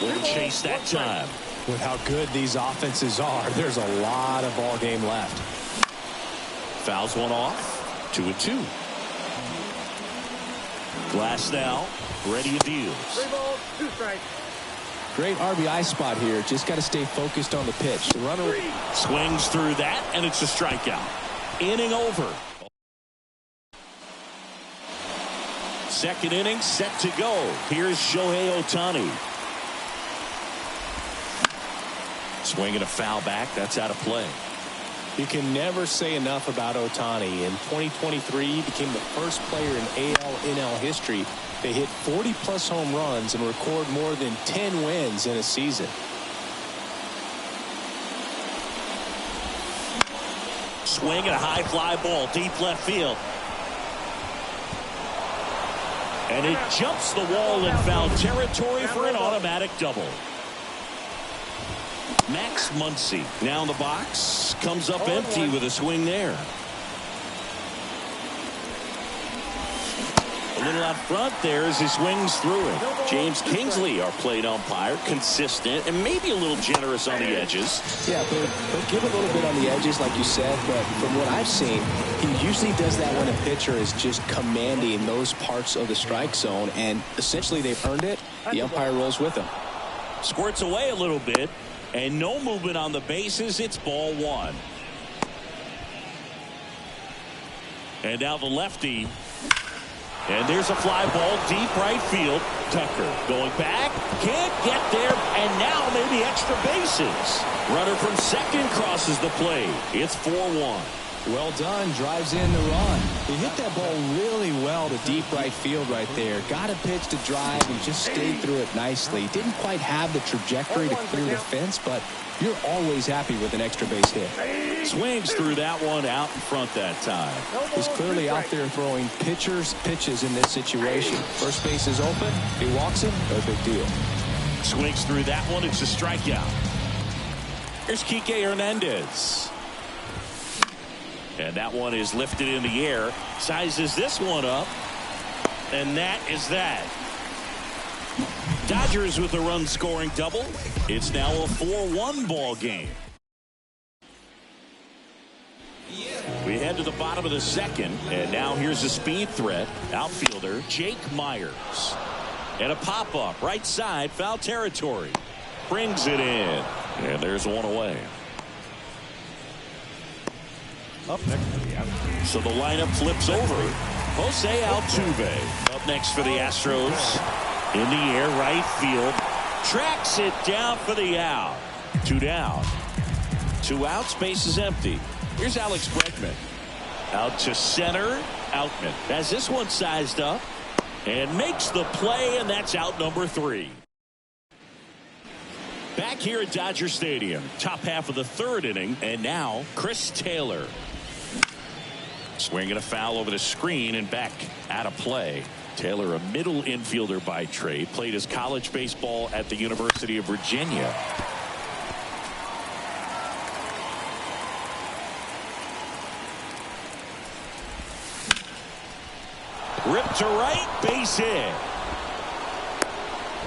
Wouldn't chase that time. With how good these offenses are, there's a lot of ball game left. Fouls one off. 2-2. Glass now. Ready to deal. 3 balls, 2 strikes. Great RBI spot here. Just got to stay focused on the pitch. The runner swings through that, and it's a strikeout. Inning over. Second inning set to go. Here's Shohei Ohtani. Swinging a foul back. That's out of play. You can never say enough about Ohtani. In 2023, he became the first player in AL/NL history to hit 40-plus home runs and record more than 10 wins in a season. Swing and a high fly ball deep left field. And it jumps the wall in foul territory for an automatic double. Max Muncy now in the box. Comes up empty with a swing there. A little out front there as he swings through it. James Kingsley, our plate umpire, consistent and maybe a little generous on the edges. Yeah, but give a little bit on the edges like you said, but from what I've seen, he usually does that when a pitcher is just commanding those parts of the strike zone, and essentially they've earned it. The umpire rolls with them. Squirts away a little bit, and no movement on the bases. It's ball 1. And now the lefty. And there's a fly ball deep right field. Tucker going back. Can't get there. And now maybe extra bases. Runner from second crosses the plate. It's 4-1. Well done. Drives in the run. He hit that ball really well to deep right field right there. Got a pitch to drive and just stayed through it nicely. Didn't quite have the trajectory to clear the fence, but you're always happy with an extra base hit. Swings through that one out in front that time. He's clearly out there throwing pitchers pitches in this situation. First base is open. He walks him. No big deal. Swings through that one. It's a strikeout. Here's Kike Hernandez. And that one is lifted in the air. Sizes this one up. And that is that. Dodgers with a run-scoring double. It's now a 4-1 ball game. We head to the bottom of the second. And now here's a speed threat. Outfielder Jake Myers. And a pop-up right side, foul territory. Brings it in. And there's one away. Up next for the Astros. So the lineup flips over. Jose Altuve up next for the Astros. In the air, right field. Tracks it down for the out. 2 down. 2 outs, base is empty. Here's Alex Bregman. Out to center. Outman has this one sized up. And makes the play, and that's out number 3. Back here at Dodger Stadium. Top half of the 3rd inning. And now Chris Taylor. Swinging a foul over the screen and back out of play. Taylor, a middle infielder by trade, played his college baseball at the University of Virginia. Ripped to right, base hit.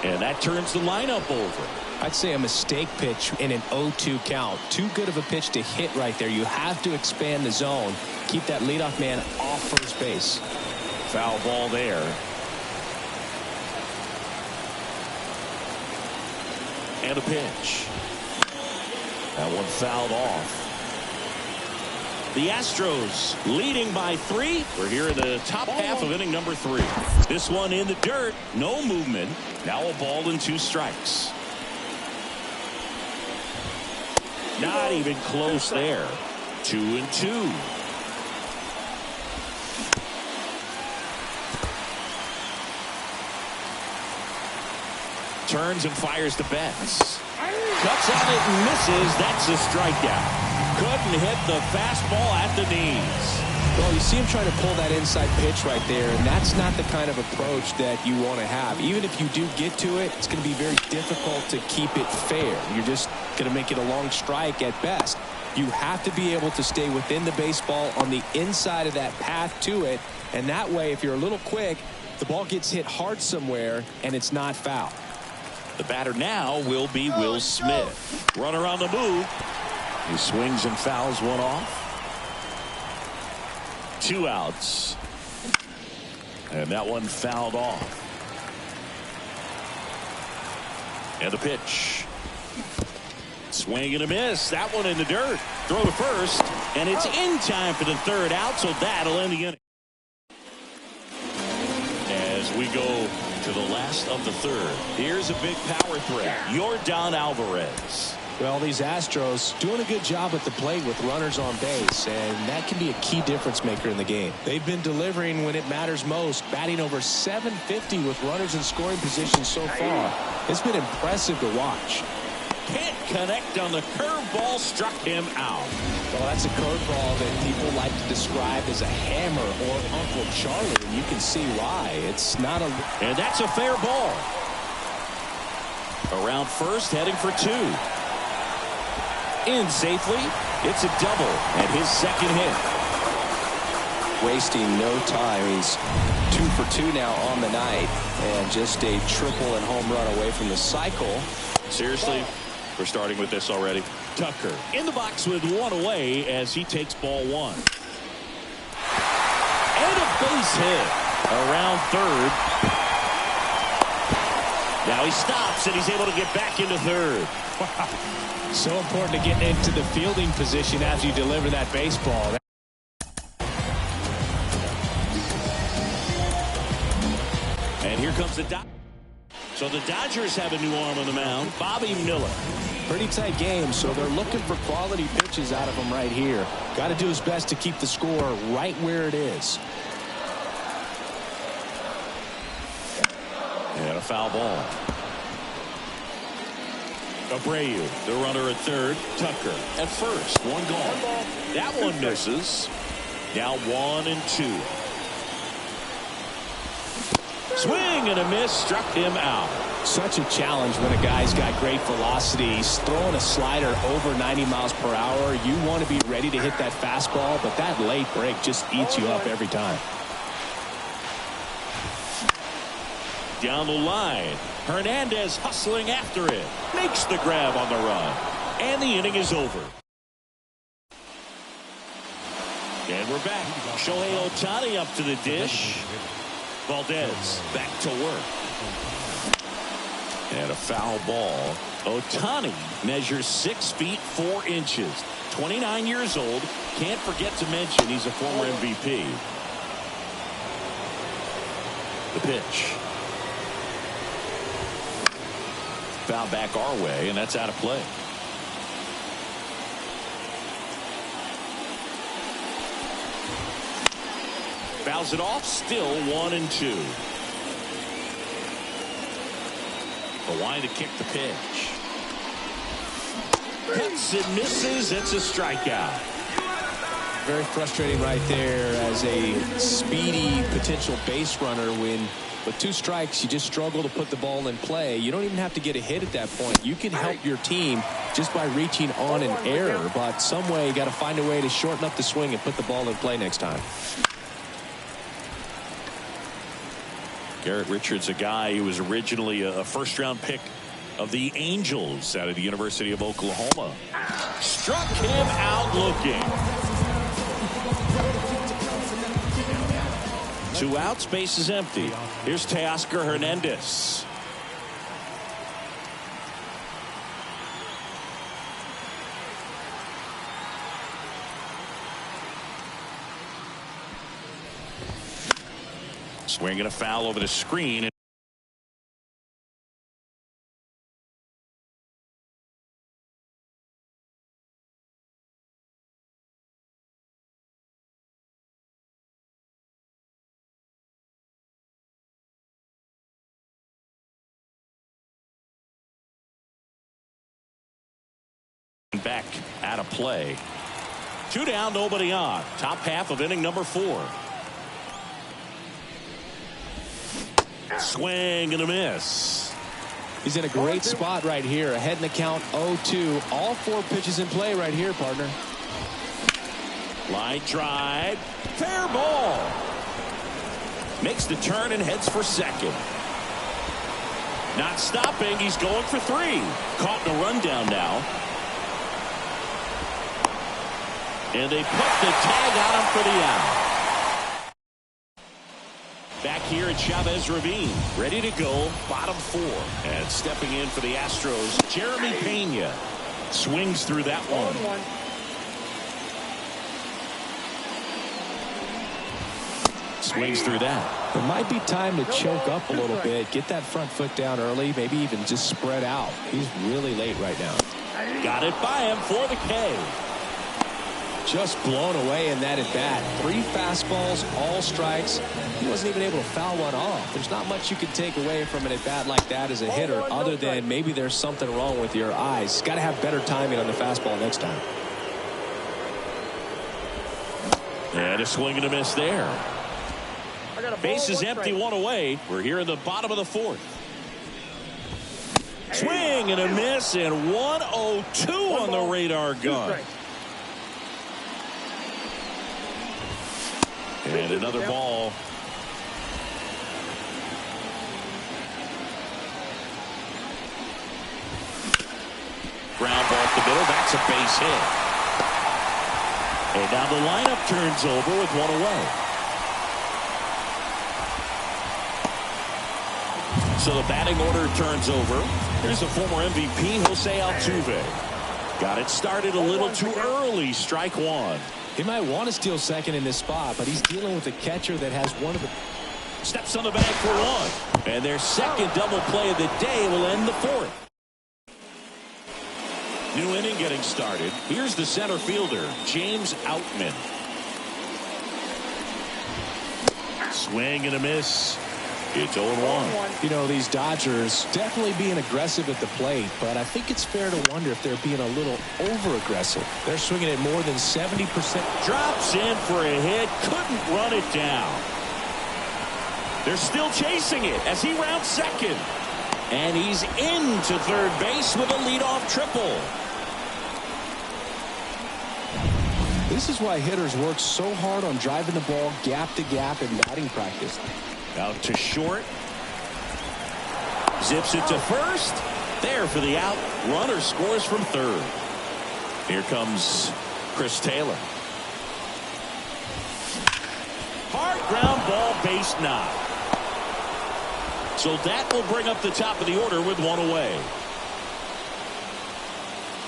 And that turns the lineup over. I'd say a mistake pitch in an 0-2 count. Too good of a pitch to hit right there. You have to expand the zone. Keep that leadoff man off first base. Foul ball there. And a pitch. That one fouled off. The Astros leading by 3. We're here in the top half of inning number 3. This one in the dirt. No movement. Now a ball and 2 strikes. Not even close there. 2-2. Turns and fires to Betts. Cuts on it and misses. That's a strikeout. Couldn't hit the fastball at the knees. Well, you see him trying to pull that inside pitch right there, and that's not the kind of approach that you want to have. Even if you do get to it, it's going to be very difficult to keep it fair. You're just going to make it a long strike at best. You have to be able to stay within the baseball on the inside of that path to it, and that way, if you're a little quick, the ball gets hit hard somewhere, and it's not foul. The batter now will be Will Smith. Runner on the move. He swings and fouls one off. 2 outs. And that one fouled off. And a pitch. Swing and a miss. That one in the dirt. Throw to first. And it's in time for the 3rd out, so that'll end the inning. As we go to the last of the 3rd. Here's a big power threat. Yordan Alvarez. Well, these Astros doing a good job at the plate with runners on base, and that can be a key difference maker in the game. They've been delivering when it matters most, batting over .750 with runners in scoring position so far. It's been impressive to watch. Can't connect on the curveball, struck him out. Well, that's a curveball that people like to describe as a hammer or Uncle Charlie, and you can see why. It's not a... And that's a fair ball. Around first, heading for 2. In safely. It's a double and his 2nd hit. Wasting no time. He's 2 for 2 now on the night, and just a triple and home run away from the cycle. Seriously, we're starting with this already. Tucker in the box with 1 away as he takes ball 1. And a base hit around 3rd. Now he stops and he's able to get back into 3rd. So important to get into the fielding position as you deliver that baseball. And here comes the Dodgers. So the Dodgers have a new arm on the mound, Bobby Miller. Pretty tight game, so they're looking for quality pitches out of him right here. Got to do his best to keep the score right where it is. And a foul ball. Abreu, the runner at third. Tucker at first. One gone. That one misses. Now 1-2. Swing and a miss. Struck him out. Such a challenge when a guy's got great velocity. He's throwing a slider over 90 miles per hour. You want to be ready to hit that fastball, but that late break just eats you up every time. Down the line. Hernandez hustling after it. Makes the grab on the run. And the inning is over. And we're back. Shohei Ohtani up to the dish. Valdez back to work. And a foul ball. Ohtani measures 6 feet 4 inches. 29 years old. Can't forget to mention he's a former MVP. The pitch. Foul back our way, and that's out of play. Fouls it off, still 1-2. The line to kick the pitch. Hits and misses. It's a strikeout. Very frustrating right there as a speedy potential base runner when with 2 strikes you just struggle to put the ball in play. You don't even have to get a hit at that point. You can help your team just by reaching on an error, but some way you got to find a way to shorten up the swing and put the ball in play next time. Garrett Richards, a guy who was originally a first-round pick of the Angels out of the University of Oklahoma. Struck him out looking. 2 outs, base is empty. Here's Teoscar Hernandez. Swinging a foul over the screen. Back out of play. 2 down, nobody on. Top half of inning number 4. Swing and a miss. He's in a great spot right here. Ahead in the count 0-2. All 4 pitches in play right here, partner. Line drive. Fair ball. Makes the turn and heads for second. Not stopping. He's going for 3. Caught in a rundown now. And they put the tag on him for the out. Back here at Chavez Ravine, ready to go, bottom 4. And stepping in for the Astros, Jeremy Pena swings through that one. Swings through that. It might be time to choke up a little bit, get that front foot down early, maybe even just spread out. He's really late right now. Got it by him for the K. Just blown away in that at bat. 3 fastballs, all strikes. He wasn't even able to foul one off. There's not much you can take away from an at bat like that as a hitter, other than maybe there's something wrong with your eyes. Got to have better timing on the fastball next time. And a swing and a miss there. Base is empty, 1 away. We're here in the bottom of the 4th. Swing and a miss, and 1-0-2 on the radar gun. And another ball. Ground ball up the middle. That's a base hit. And now the lineup turns over with 1 away. So the batting order turns over. Here's the former MVP, Jose Altuve. Got it started a little too early. Strike 1. He might want to steal second in this spot, but he's dealing with a catcher that has one of the Steps on the bag for one. And their second double play of the day will end the fourth. New inning getting started. Here's the center fielder, James Outman. Swing and a miss. It's 0-1. You know, these Dodgers definitely being aggressive at the plate, but I think it's fair to wonder if they're being a little over-aggressive. They're swinging at more than 70%. Drops in for a hit. Couldn't run it down. They're still chasing it as he rounds second. And he's into third base with a leadoff triple. This is why hitters work so hard on driving the ball gap to gap in batting practice. Out to short. Zips it to first. There for the out. Runner scores from third. Here comes Chris Taylor. Hard ground ball, base knock. So that will bring up the top of the order with one away.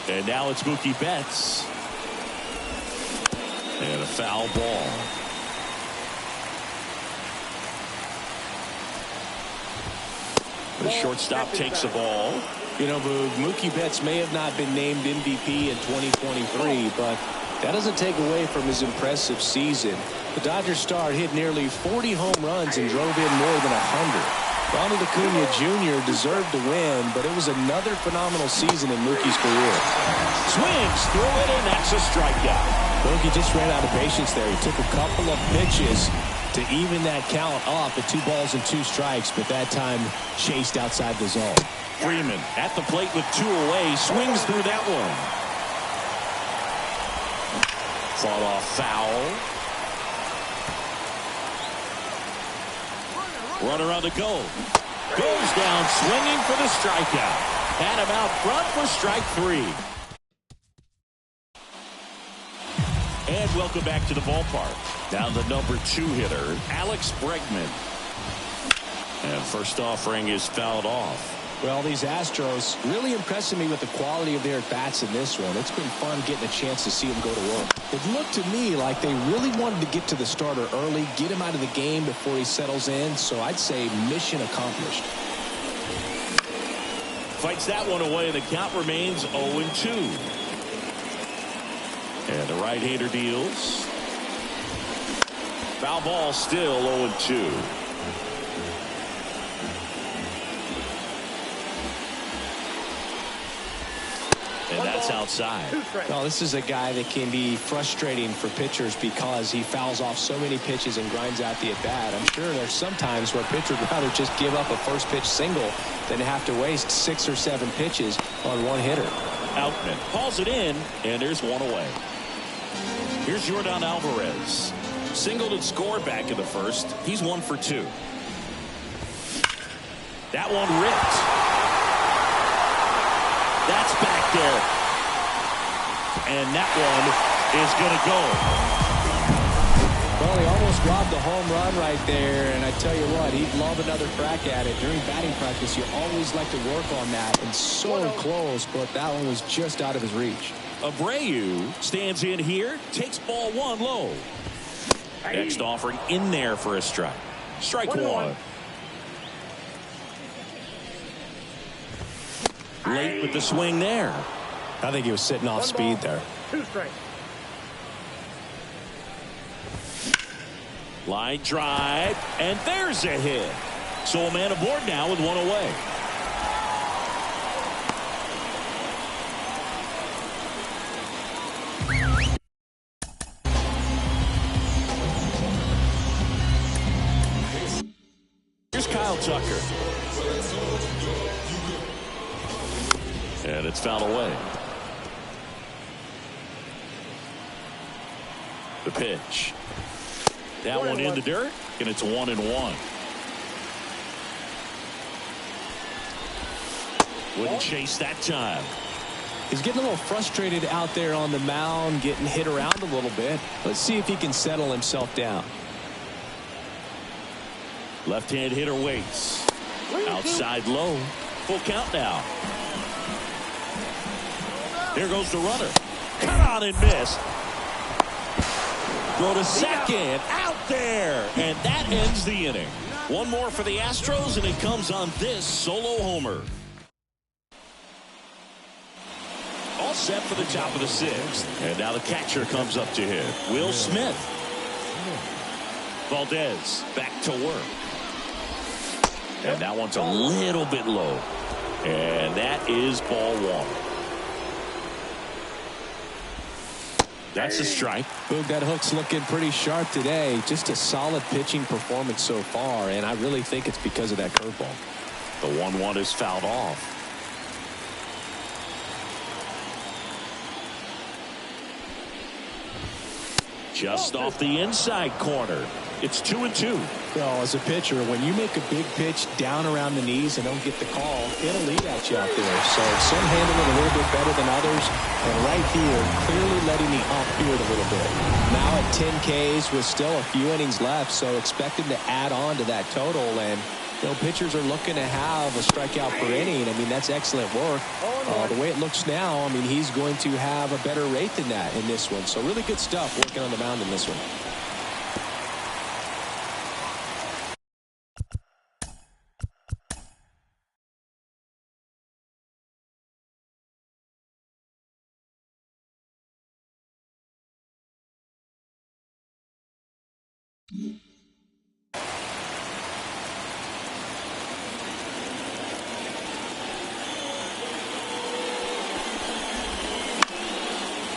And now it's Mookie Betts. And a foul ball. The shortstop takes the ball. You know, Mookie Betts may have not been named MVP in 2023, but that doesn't take away from his impressive season. The Dodgers star hit nearly 40 home runs and drove in more than 100. Ronald Acuna Jr. deserved to win, but it was another phenomenal season in Mookie's career. Swings through it, and that's a strikeout. Mookie just ran out of patience there. He took a couple of pitches to even that count up at 2 balls and 2 strikes, but that time chased outside the zone. Freeman at the plate with 2 away, swings through that one. Fought off foul. Runner on the go. Goes down swinging for the strikeout. Had him out front for strike 3. And welcome back to the ballpark. Down the number 2 hitter, Alex Bregman. And first offering is fouled off. Well, these Astros really impressing me with the quality of their at-bats in this one. It's been fun getting a chance to see them go to work. It looked to me like they really wanted to get to the starter early, get him out of the game before he settles in, so I'd say mission accomplished. Fights that one away, and the count remains 0-2. And the right-hander deals. Foul ball, still 0-2. And that's outside. Well, this is a guy that can be frustrating for pitchers because he fouls off so many pitches and grinds out the at-bat. I'm sure there's some times where a pitcher would rather just give up a first pitch single than have to waste 6 or 7 pitches on one hitter. Outman hauls it in, and there's one away. Here's Jordan Alvarez. Singled and scored back in the first. He's 1 for 2. That one ripped. That's back there. And that one is going to go. Well, he almost robbed the home run right there, and I tell you what, he'd love another crack at it. During batting practice, you always like to work on that, and so close, but that one was just out of his reach. Abreu stands in here, takes ball 1 low. Next offering in there for a strike. Strike 1. Late with the swing there. I think he was sitting off speed there. 2 strikes. Line drive, and there's a hit. So a man aboard now with 1 away. Here's Kyle Tucker. And it's fouled away. The pitch. That one in the dirt, and it's 1-1. Wouldn't chase that time. He's getting a little frustrated out there on the mound, getting hit around a little bit. Let's see if he can settle himself down. Left-hand hitter waits. Outside low. Full count now. Here goes the runner. Cut on and miss. Throw to second. Out there. And that ends the inning. One more for the Astros, and it comes on this solo homer. All set for the top of the sixth. And now the catcher comes up to hit. Will Smith. Valdez back to work. And that one's a little bit low. And that is ball one. That's a strike. Boog, that hook's looking pretty sharp today. Just a solid pitching performance so far, and I really think it's because of that curveball. The 1-1 is fouled off. Just off the inside corner. It's 2-2. Well, as a pitcher, when you make a big pitch down around the knees and don't get the call, it'll eat at you out there. So some handle it a little bit better than others. And right here, clearly letting the ump hear it a little bit. Now at 10 Ks with still a few innings left, so expect him to add on to that total. And pitchers are looking to have a strikeout per inning. I mean, that's excellent work. The way it looks now, I mean, he's going to have a better rate than that in this one. So really good stuff working on the mound in this one.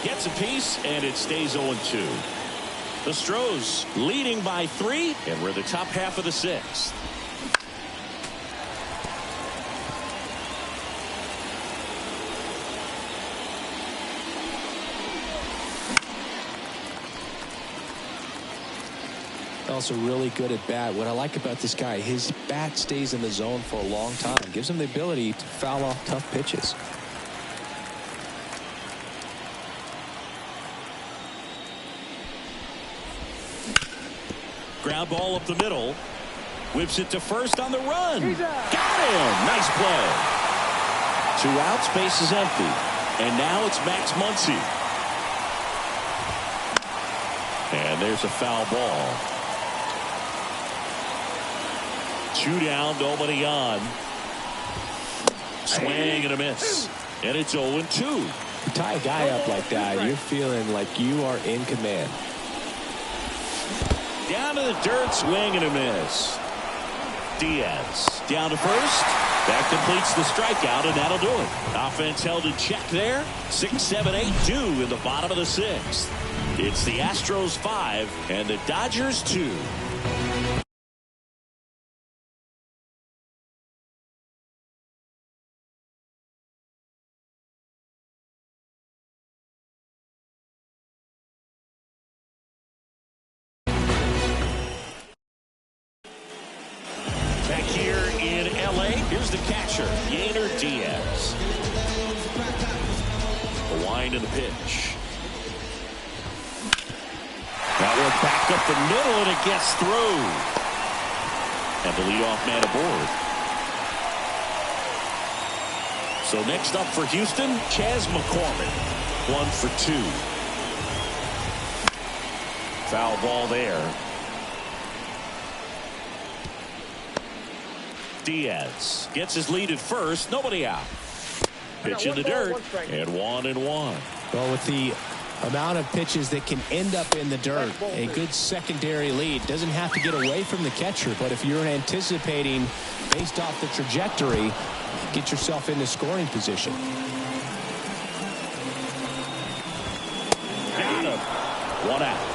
Gets a piece, and it stays 0-2. The Stros leading by 3, and we're in the top half of the sixth. Also really good at bat. What I like about this guy, his bat stays in the zone for a long time. Gives him the ability to foul off tough pitches. Ground ball up the middle. Whips it to first on the run. Got him. Nice play. 2 outs, base is empty. And now it's Max Muncy. And there's a foul ball. 2 down, nobody on. Swing and a miss. And it's 0-2. You tie a guy up like that, you're feeling like you are in command. Down to the dirt, swing and a miss. Diaz down to first. That completes the strikeout, and that'll do it. Offense held in check there. 6, 7, 8, 2 in the bottom of the sixth. It's the Astros 5 and the Dodgers 2. Back here in LA, here's the catcher, Yainer Diaz. The wind and the pitch. That one back up the middle, and it gets through. And the leadoff man aboard. So next up for Houston, Chas McCormick. 1 for 2. Foul ball there. Diaz gets his lead at first. Nobody out. Pitch in the dirt. And 1-1. Well, with the amount of pitches that can end up in the dirt, a good secondary lead. Doesn't have to get away from the catcher, but if you're anticipating based off the trajectory, get yourself into scoring position. Got him. 1 out.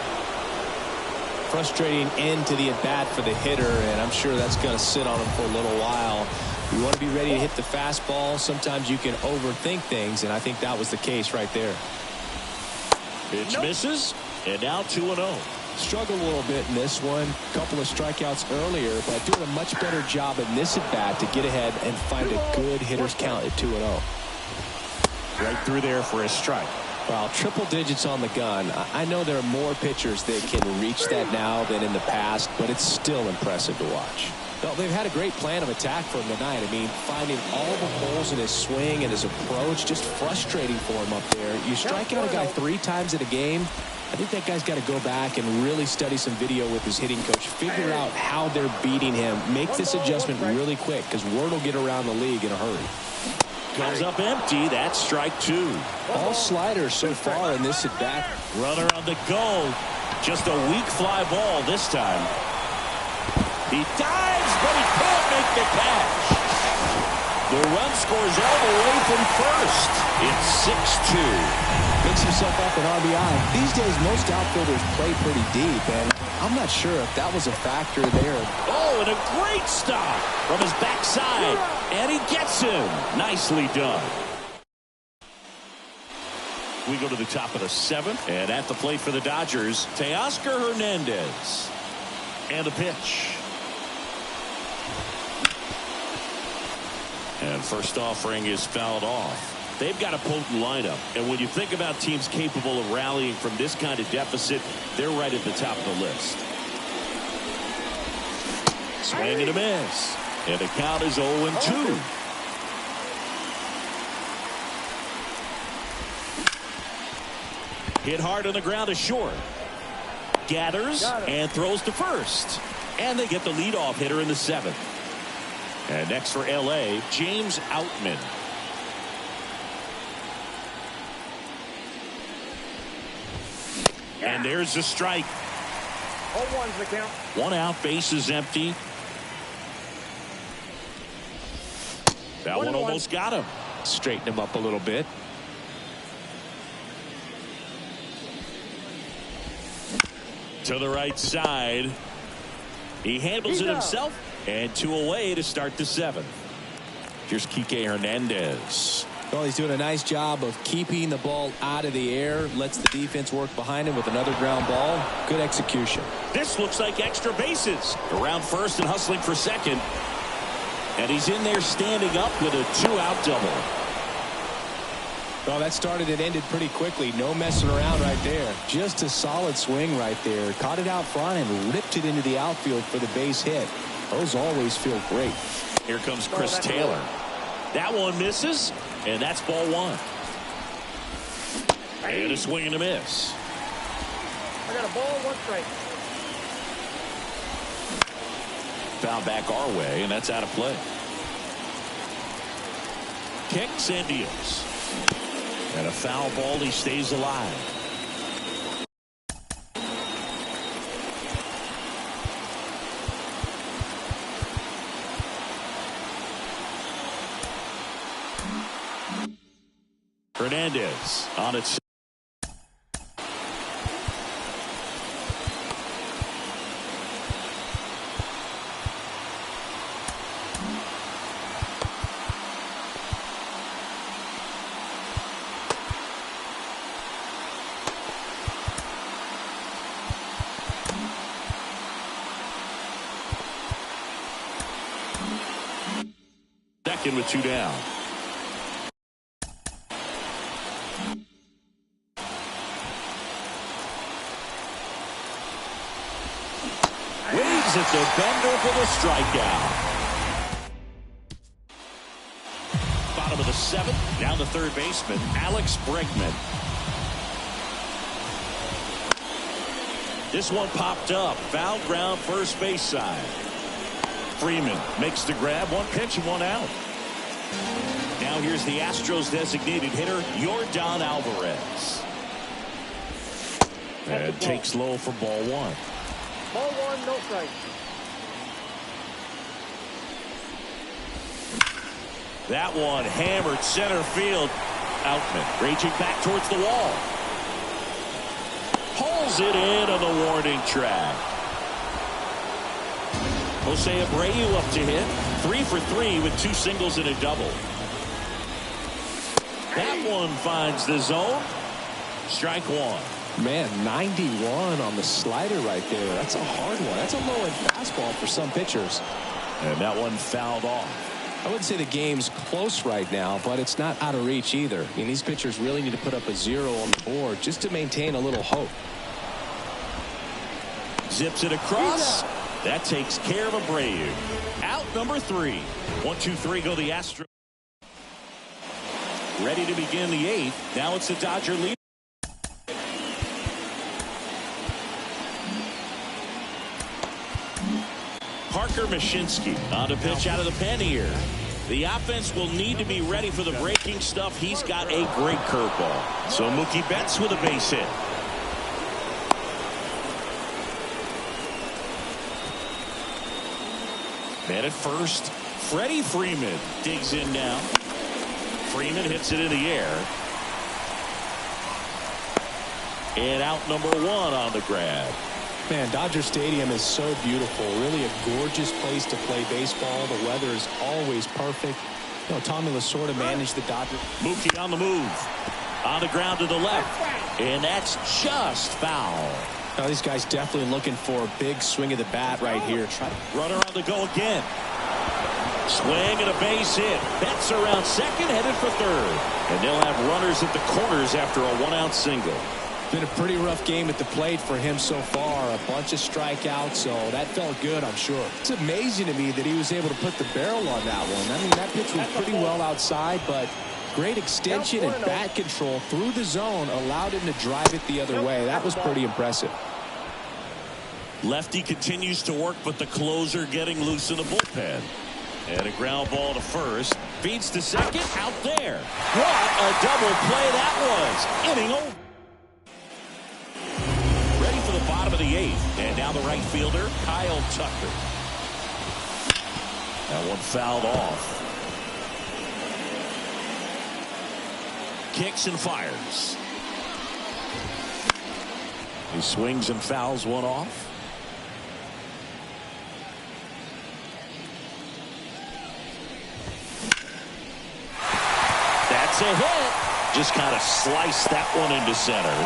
Frustrating end to the at-bat for the hitter, and I'm sure that's going to sit on him for a little while. You want to be ready to hit the fastball. Sometimes you can overthink things, and I think that was the case right there. Pitch misses, and now 2-0. Struggled a little bit in this one. Couple of strikeouts earlier, but doing a much better job in this at-bat to get ahead and find a good hitter's count at 2-0. Right through there for a strike. Well, triple digits on the gun. I know there are more pitchers that can reach that now than in the past, but it's still impressive to watch. Well, they've had a great plan of attack for him tonight. I mean, finding all the holes in his swing and his approach, just frustrating for him up there. You strike out a guy 3 times in a game, I think that guy's got to go back and really study some video with his hitting coach, figure out how they're beating him, make this adjustment really quick, because word will get around the league in a hurry. Comes up empty. That's strike 2. All sliders so far in this at-bat. Runner on the go. Just a weak fly ball this time. He dives, but he can't make the catch. The run scores all the way from first. It's 6-2. Picks himself up an RBI. These days, most outfielders play pretty deep, and I'm not sure if that was a factor there. Oh, and a great stop from his backside. And he gets him. Nicely done. We go to the top of the 7th, and at the plate for the Dodgers, Teoscar Hernandez. And the pitch. And first offering is fouled off. They've got a potent lineup, and when you think about teams capable of rallying from this kind of deficit, they're right at the top of the list. Swing and a miss. And the count is 0-2. Hit hard on the ground to short. Gathers and throws to first. And they get the leadoff hitter in the 7th. And next for L.A., James Outman. And there's the strike. 0-1's the count. 1 out, base is empty. That one almost got him. Straighten him up a little bit. To the right side. He handles it himself. And 2 away to start the 7th. Here's Kike Hernandez. Well, he's doing a nice job of keeping the ball out of the air. Lets the defense work behind him with another ground ball. Good execution. This looks like extra bases. Around first and hustling for second. And he's in there standing up with a 2-out double. Well, that started and ended pretty quickly. No messing around right there. Just a solid swing right there. Caught it out front and ripped it into the outfield for the base hit. Those always feel great. Here comes Chris Taylor. That one misses, and that's ball 1. And a swing and a miss. I got a ball, 1 strike. Foul back our way, and that's out of play. Kicks and deals. And a foul ball, he stays alive. Hernandez on its. Second with 2 down. It's a bender for the strikeout. Bottom of the 7th. Down the third baseman, Alex Bregman. This one popped up. Foul ground first base side. Freeman makes the grab. 1 pitch and 1 out. Now here's the Astros designated hitter, Yordan Alvarez. And takes low for ball 1. Ball 1, no strike. That one hammered center field. Outman raging back towards the wall. Pulls it in on the warning track. Jose Abreu up to hit. 3 for 3 with 2 singles and a double. That one finds the zone. Strike 1. Man, 91 on the slider right there. That's a hard one. That's a low-end fastball for some pitchers. And that one fouled off. I wouldn't say the game's close right now, but it's not out of reach either. I mean, these pitchers really need to put up a 0 on the board just to maintain a little hope. Zips it across. That takes care of Abreu. Out number 3. 1-2-3 go the Astros. Ready to begin the 8th. Now it's the Dodger lead. Parker Mashinsky on the pitch out of the pen here. The offense will need to be ready for the breaking stuff. He's got a great curveball. So Mookie Betts with a base hit. Man at first, Freddie Freeman digs in now. Freeman hits it in the air. And out number 1 on the grab. Man, Dodger Stadium is so beautiful. Really a gorgeous place to play baseball. The weather is always perfect. You know, Tommy Lasorda managed the Dodgers. Mookie on the move. On the ground to the left. And that's just foul. Now, these guys definitely looking for a big swing of the bat right here. Runner on the go again. Swing and a base hit. Betts around second, headed for third. And they'll have runners at the corners after a 1-out single. Been a pretty rough game at the plate for him so far. A bunch of strikeouts, so that felt good, I'm sure. It's amazing to me that he was able to put the barrel on that one. I mean, that pitch was pretty well outside, but great extension and bat control through the zone allowed him to drive it the other way. That was pretty impressive. Lefty continues to work, but the closer getting loose in the bullpen. And a ground ball to first. Feeds to second. Out there. What a double play that was. Inning over. Ready for the bottom of the 8th. And now the right fielder, Kyle Tucker. That one fouled off. Kicks and fires. He swings and fouls one off. That's a hit. Just kind of sliced that one into center.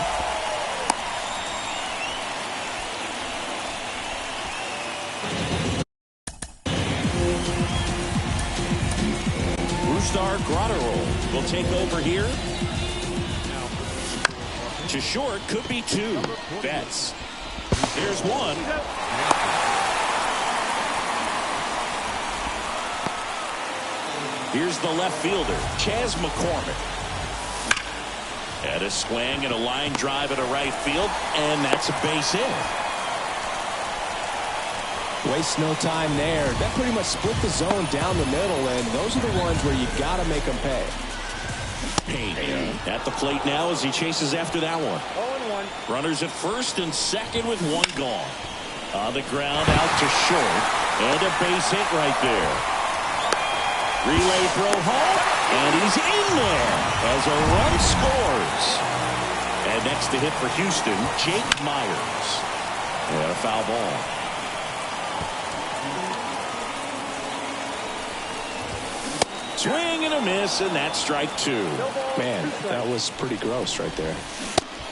Brusdar Graterol will take over here. To short, could be 2. Betts. Here's 1. Here's the left fielder, Chas McCormick. And a swing and a line drive at a right field, and that's a base hit. Waste no time there. That pretty much split the zone down the middle, and those are the ones where you got to make them pay. Payne at the plate now as he chases after that one. 0-1. Runners at first and second with 1 gone. On the ground, out to short, and a base hit right there. Relay throw home, and he's in there as a run scores. And next to hit for Houston, Jake Myers. And a foul ball. Swing and a miss, and that's strike 2. Man, that was pretty gross right there.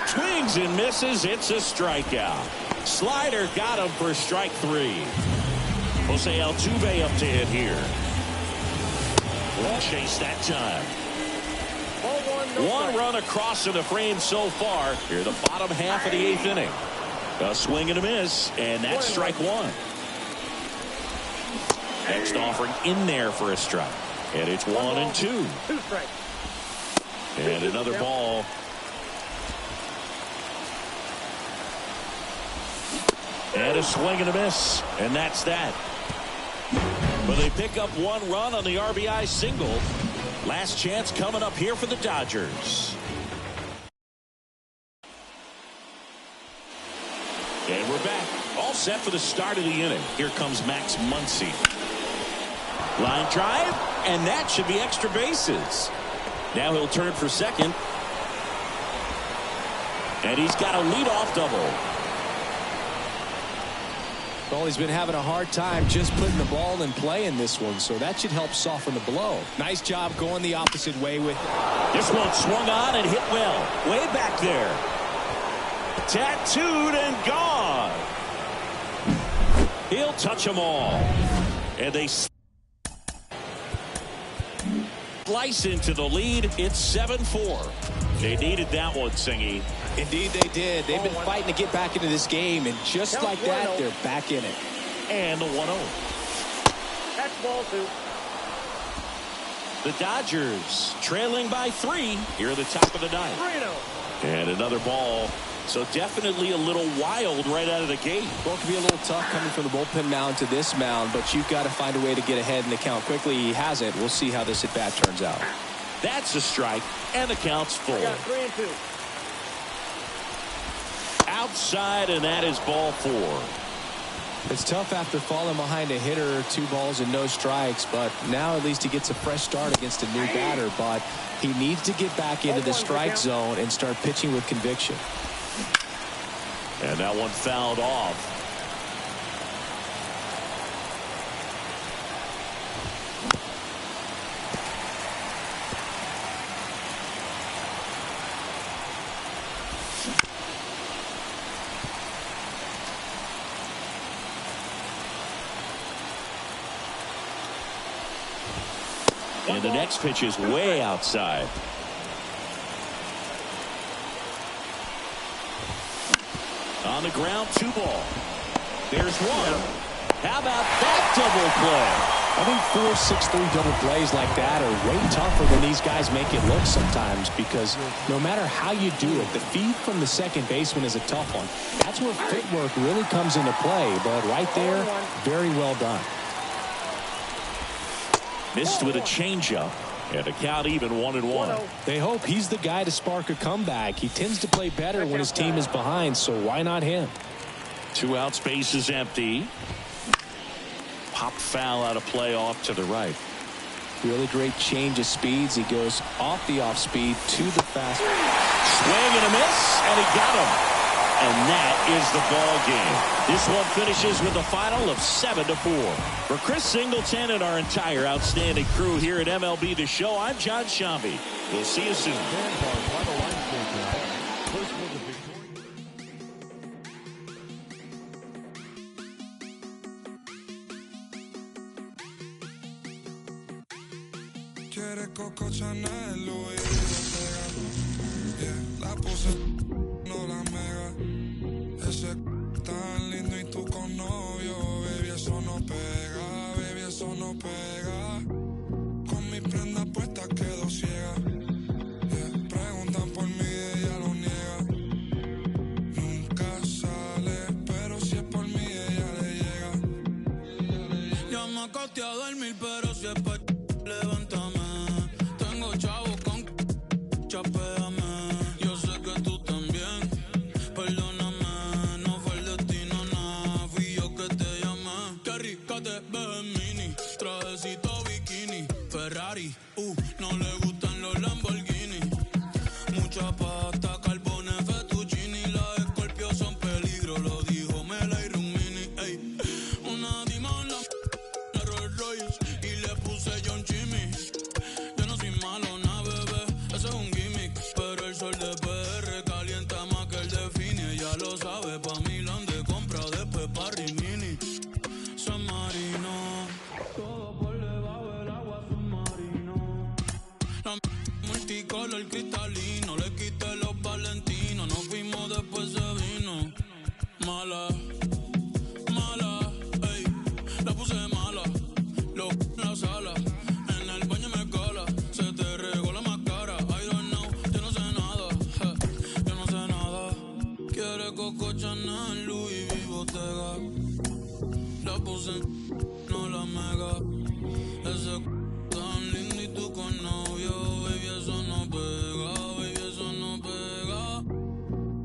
Swings and misses, it's a strikeout. Slider got him for strike 3. Jose Altuve up to hit here. Chase that time. 1 run across in the frame so far. Here, the bottom half of the 8th inning. A swing and a miss, and that's strike 1. Next offering in there for a strike. And it's 1-2. 2 strikes. And another ball. And a swing and a miss. And that's that. But they pick up 1 run on the RBI single. Last chance coming up here for the Dodgers. And we're back. All set for the start of the inning. Here comes Max Muncy. Line drive, and that should be extra bases. Now he'll turn for second. And he's got a leadoff double. Well, he's been having a hard time just putting the ball in play in this one, so that should help soften the blow. Nice job going the opposite way with it. This one swung on and hit well. Way back there. Tattooed and gone. He'll touch them all. And they slice into the lead. It's 7-4. They needed that one, Singy. Indeed they did. They've been fighting to get back into this game, and just like that, they're back in it. And the 1-0. That's ball 2. The Dodgers trailing by 3 here at the top of the 9th. 3-0. And another ball. So definitely a little wild right out of the gate. Well, it can be a little tough coming from the bullpen mound to this mound, but you've got to find a way to get ahead in the count quickly. He hasn't. We'll see how this at bat turns out. That's a strike, and the count's full. I got 3-2. Outside, and that is ball 4. It's tough after falling behind a hitter, 2 balls and no strikes, but now at least he gets a fresh start against a new batter, but he needs to get back into the strike zone and start pitching with conviction. And that one fouled off. And the next pitch is way outside. On the ground, 2 ball. There's 1. How about that double play? I think 4, 6, 3 double plays like that are way tougher than these guys make it look sometimes, because no matter how you do it, the feed from the second baseman is a tough one. That's where footwork really comes into play, but right there, very well done. Missed with a changeup. And a count even 1-1. They hope he's the guy to spark a comeback. He tends to play better when his team is behind, so why not him? 2 outs, base is empty. Pop foul out of play off to the right. Really great change of speeds. He goes off the off speed to the fast. Swing and a miss, and he got him. And that is the ball game. This one finishes with a final of 7-4. For Chris Singleton and our entire outstanding crew here at MLB The Show, I'm John Shambi. We'll see you soon. Quiere Coco Chanel, Louis Vuitton. La puse, no la mega. Ese tan lindo y tú con novio, baby, eso no pega, baby, eso no pega. Con mi prenda puesta quedo ciega. Preguntan por mí, ella lo niega. Nunca sale, pero si es por mí, ella le llega. Ya me acosté a dormir, pero si es por levántame. Tengo chavos con chapéame. Yo sé que tú también. Perdóname, no fue el destino, nada. Fui yo que te llamé. Qué rica te ves en mini. Trajecito bikini. Ferrari, no le gustan los Lamborghini. Mucha pasta, carbones, fettuccini. Las Scorpio son peligro, lo dijo Mela y Rumini. Ey, una dimanda, Rolls Royce. Y le puse John Jimmy. Yo no soy malo, na bebé, ese es un gimmick. Pero el sol de PR calienta más que el de Fini. Ella lo sabe, pa' Milán de compra, después pa' Rimini. San Marino, todo por debajo del agua submarino. La multicolor cristalino, le quité los valentinos. Nos fuimos, después se vino. Mala, mala, ey, la puse mala. Lo en la sala, en el baño me cola. Se te regó la máscara. I don't know, yo no sé nada, yo no sé nada. Quiere Coco Chanel, Louis Vuitton. La puse, no la mega. Ese tan lindo y tú con novio, baby, eso no pega, baby, eso no pega.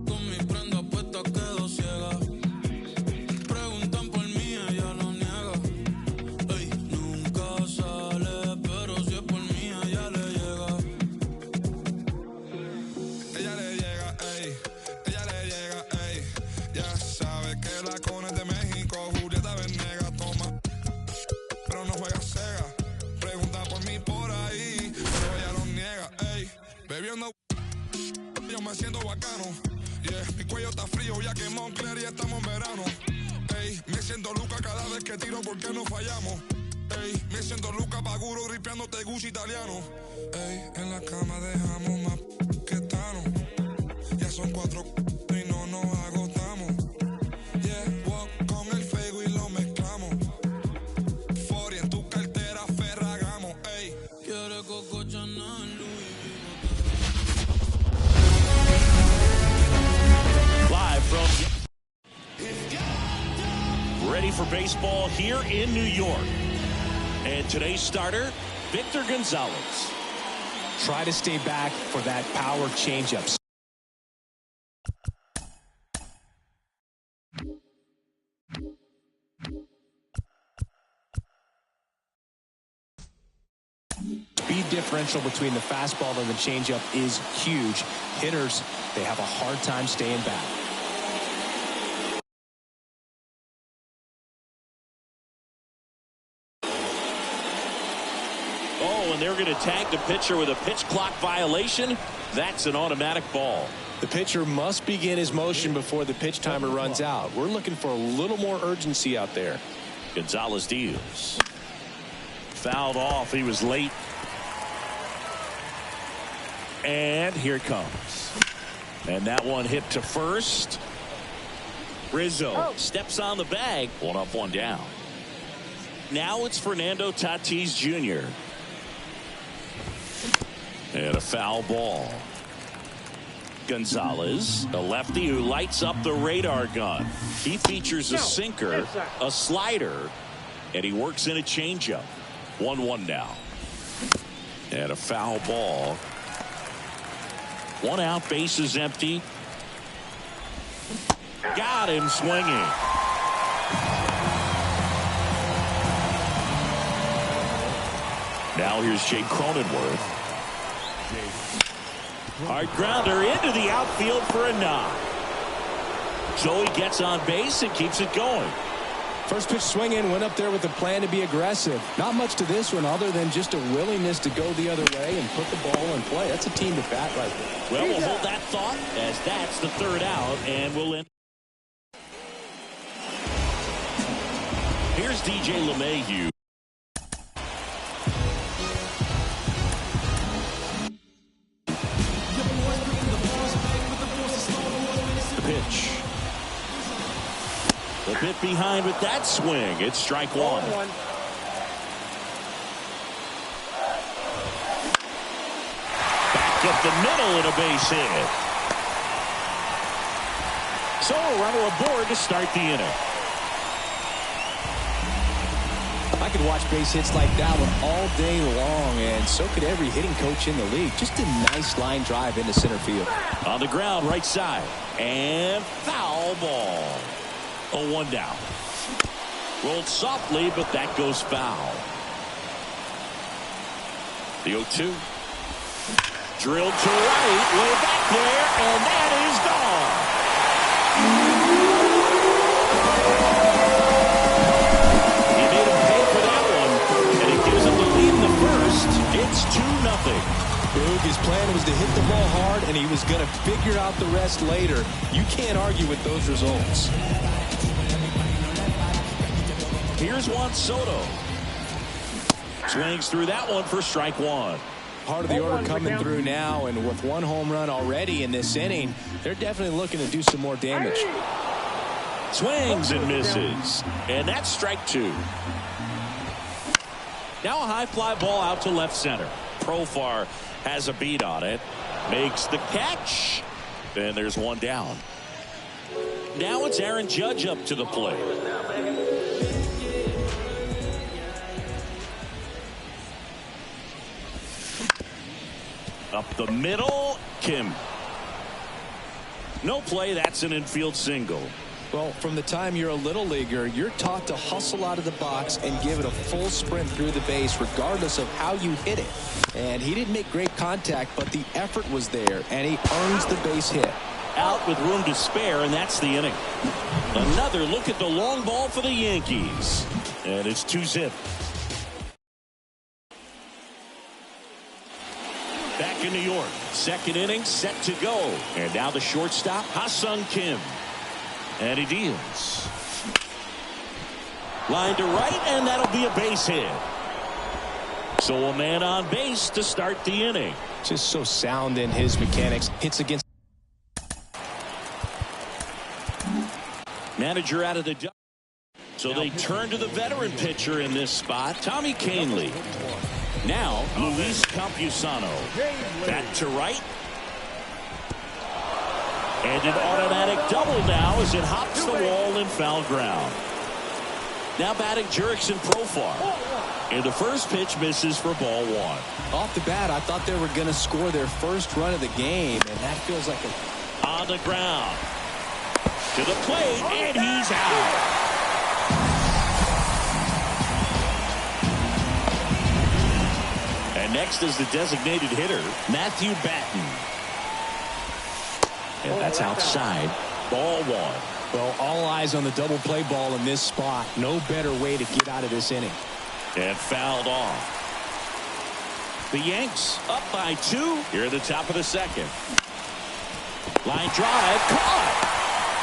Con mis prendas puestas quedo ciega. Preguntan por mí, ella lo niega. Ey, nunca sale, pero si es por mí, ella le llega. Ella le llega, ey, ella le llega, ey. Ya sabe que la cona es de México, Julieta Venegas toma, pero no juega Sega. Pregunta por mí por ahí, pero ella lo niega, ey. Bebiendo, yo me siento bacano. Yeah, mi cuello está frío ya que Moncler y estamos en verano. Ey, me siento Luca cada vez que tiro porque no fallamos. Ey, me siento Luca Paguro ripeándote Gucci italiano. Ey, en la cama dejamos más que Tano. Ya son 4 y no nos agotamos. Yeah, walk con el fuego y lo mezclamos. baseball here in New York. And today's starter, Victor Gonzalez. Try to stay back for that power changeup. Speed differential between the fastball and the changeup is huge. Hitters, they have a hard time staying back. Oh, and they're going to tag the pitcher with a pitch clock violation. That's an automatic ball. The pitcher must begin his motion before the pitch timer runs out. We're looking for a little more urgency out there. Gonzalez deals. Fouled off. He was late. And here it comes. And that one hit to first. Rizzo steps on the bag. 1 up, 1 down. Now it's Fernando Tatis Jr. And a foul ball. Gonzalez, a lefty who lights up the radar gun. He features a sinker, a slider, and he works in a changeup. 1-1 now. And a foul ball. 1 out, bases empty. Got him swinging. Now here's Jake Cronenworth. Hard grounder into the outfield for a knock. Joey gets on base and keeps it going. First pitch swinging, went up there with a plan to be aggressive. Not much to this one other than just a willingness to go the other way and put the ball in play. That's a team at bat right there. Well, we'll hold that thought as that's the 3rd out, and we'll end. Here's DJ LeMahieu. The pitch. A bit behind with that swing. It's strike 1. Back up the middle and a base hit. So a runner aboard to start the inning. I could watch base hits like that one all day long, and so could every hitting coach in the league. Just a nice line drive into center field. On the ground, right side. And foul ball. 0-1 down. Rolled softly, but that goes foul. The 0-2. Drilled to right, way back there, and that is gone. He made him pay for that one, and it gives him the lead in the first. It's 2-0. Boog, his plan was to hit the ball hard, and he was going to figure out the rest later. You can't argue with those results. Here's Juan Soto. Swings through that one for strike 1. Part of the order coming through now, and with 1 home run already in this inning, they're definitely looking to do some more damage. Swings and misses. And that's strike 2. Now a high fly ball out to left center. Profar has a beat on it. Makes the catch. And there's 1 down. Now it's Aaron Judge up to the plate. Up the middle, Kim. No play, that's an infield single. Well, from the time you're a little leaguer, you're taught to hustle out of the box and give it a full sprint through the base regardless of how you hit it. And he didn't make great contact, but the effort was there, and he earns the base hit. Out with room to spare, and that's the inning. Another look at the long ball for the Yankees. And it's 2-0. Back in New York, 2nd inning set to go. And now the shortstop, Ha-Sung Kim. And he deals. Line to right, and that'll be a base hit. So a man on base to start the inning. Just so sound in his mechanics. Hits against. Manager out of the. So they turn to the veteran pitcher in this spot, Tommy Kahnle. Now, Luis Campusano. Back to right. And an automatic double now as it hops the wall in foul ground. Now batting Jurickson Profar. And the first pitch misses for ball one. Off the bat, I thought they were going to score their first run of the game, and that feels like a... On the ground. To the plate, and he's out. And next is the designated hitter, Matthew Batten. And that's outside. Ball one. Well, all eyes on the double play ball in this spot. No better way to get out of this inning. And fouled off. The Yanks up by 2 here at the top of the second. Line drive, caught.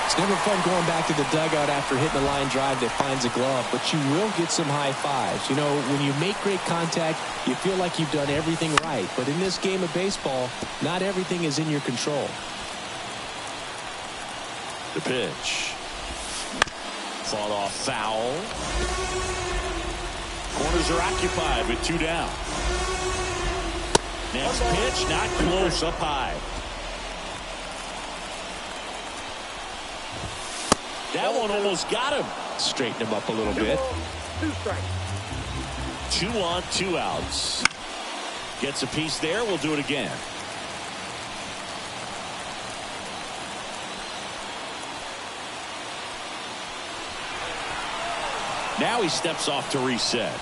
It's never fun going back to the dugout after hitting a line drive that finds a glove, but you will get some high fives. You know, when you make great contact, you feel like you've done everything right. But in this game of baseball, not everything is in your control. The pitch. Fought off foul. Corners are occupied with 2 down. Next pitch, not close, up high. That one almost got him. Straighten him up a little bit. 2 strikes. 2 on, 2 outs. Gets a piece there. We'll do it again. Now he steps off to reset.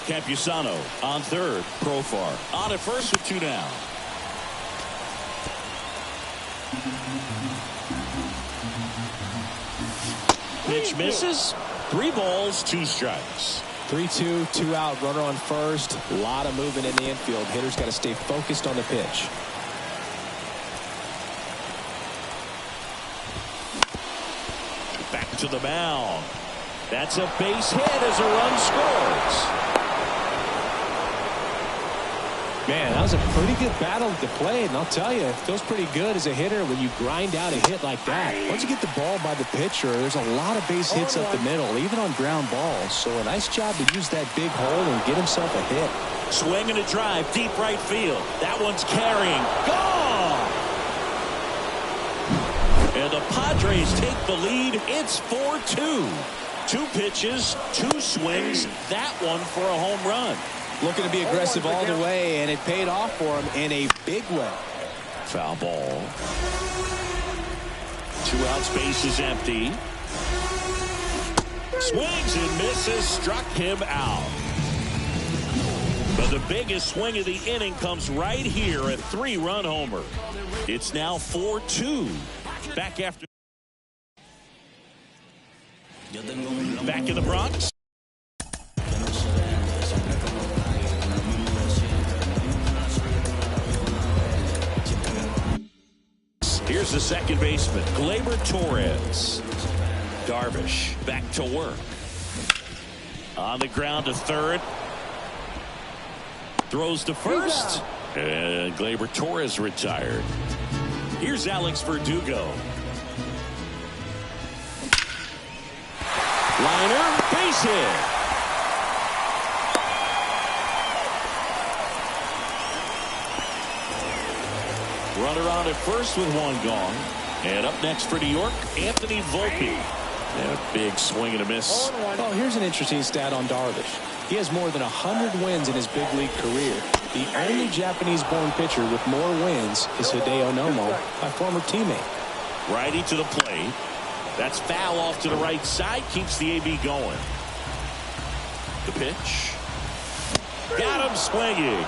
Campusano on third. Profar on at first with 2 down. Pitch misses. 3 balls, 2 strikes. 3-2, 2 out, runner on first. A lot of movement in the infield. Hitter's got to stay focused on the pitch. Back to the mound. That's a base hit as a run scores. Man, that was a pretty good battle at the plate, and I'll tell you, it feels pretty good as a hitter when you grind out a hit like that. Once you get the ball by the pitcher, there's a lot of base hits up the middle, even on ground balls. So a nice job to use that big hole and get himself a hit. Swing and a drive, deep right field. That one's carrying. Gone! And the Padres take the lead. It's 4-2. 2 pitches, 2 swings. That one for a home run. Looking to be aggressive all the way, and it paid off for him in a big way. Foul ball. 2 outs, base is empty. Swings and misses, struck him out. But the biggest swing of the inning comes right here, a 3-run homer. It's now 4-2. Back after. Back in the Bronx. Here's the second baseman, Gleyber Torres. Darvish back to work. On the ground to third. Throws to first. And Gleyber Torres retired. Here's Alex Verdugo. Liner, base hit. Runner on at first with 1 gone. And up next for New York, Anthony Volpe. And a big swing and a miss. Well, here's an interesting stat on Darvish. He has more than 100 wins in his big league career. The only Japanese-born pitcher with more wins is Hideo Nomo, my former teammate. Righty to the plate. That's foul off to the right side. Keeps the AB going. The pitch. Got him swinging.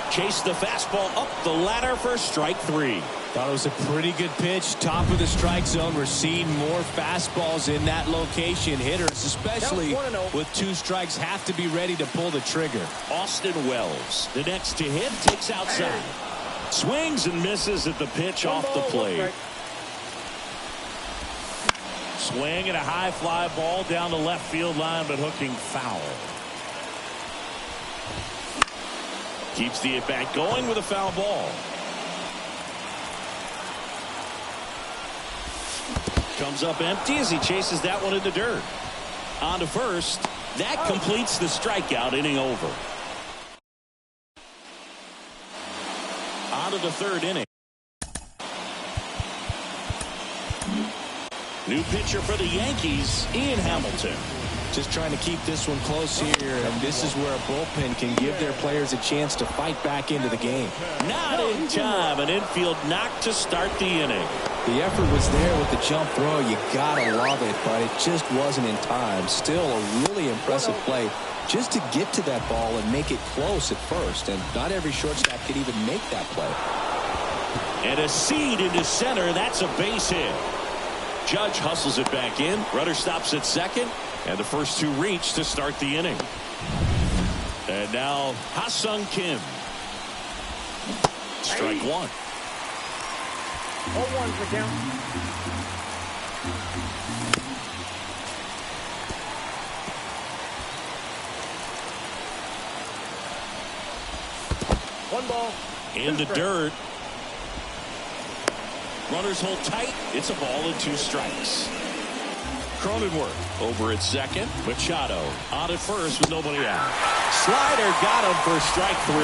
Chased the fastball up the ladder for strike 3. Thought it was a pretty good pitch. Top of the strike zone. We're seeing more fastballs in that location. Hitters, especially with 2 strikes, have to be ready to pull the trigger. Austin Wells, the next to hit, takes outside. Swings and misses at the pitch off the plate. Swing and a high fly ball down the left field line, but hooking foul. Keeps the at-bat going with a foul ball. Comes up empty as he chases that one in the dirt. On to first. That completes the strikeout, inning over. On to the 3rd inning. New pitcher for the Yankees, Ian Hamilton. Just trying to keep this one close here, and this is where a bullpen can give their players a chance to fight back into the game. Not in time. An infield knock to start the inning. The effort was there with the jump throw. You gotta love it, but it just wasn't in time. Still a really impressive play just to get to that ball and make it close at first, and not every shortstop can even make that play. And a seed into center. That's a base hit. Judge hustles it back in. Runner stops at second, and the first two reach to start the inning. And now Ha-Sung Kim. Strike one. 0-1's the count. One ball. In the dirt. Runners hold tight. It's a ball and 2 strikes. Cronenworth over at second. Machado on at first with nobody out. Slider got him for strike 3.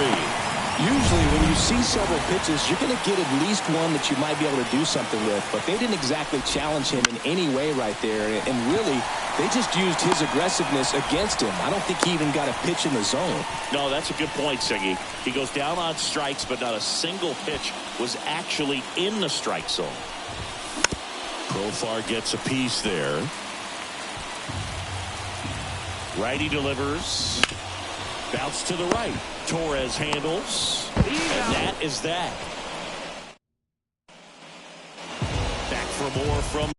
Usually when you see several pitches, you're going to get at least one that you might be able to do something with, but they didn't exactly challenge him in any way right there, and really they just used his aggressiveness against him. I don't think he even got a pitch in the zone. No, that's a good point, Siggy. He goes down on strikes, but not a single pitch was actually in the strike zone. Profar gets a piece there. Righty delivers. Bounce to the right. Torres handles. And that is that. Back for more from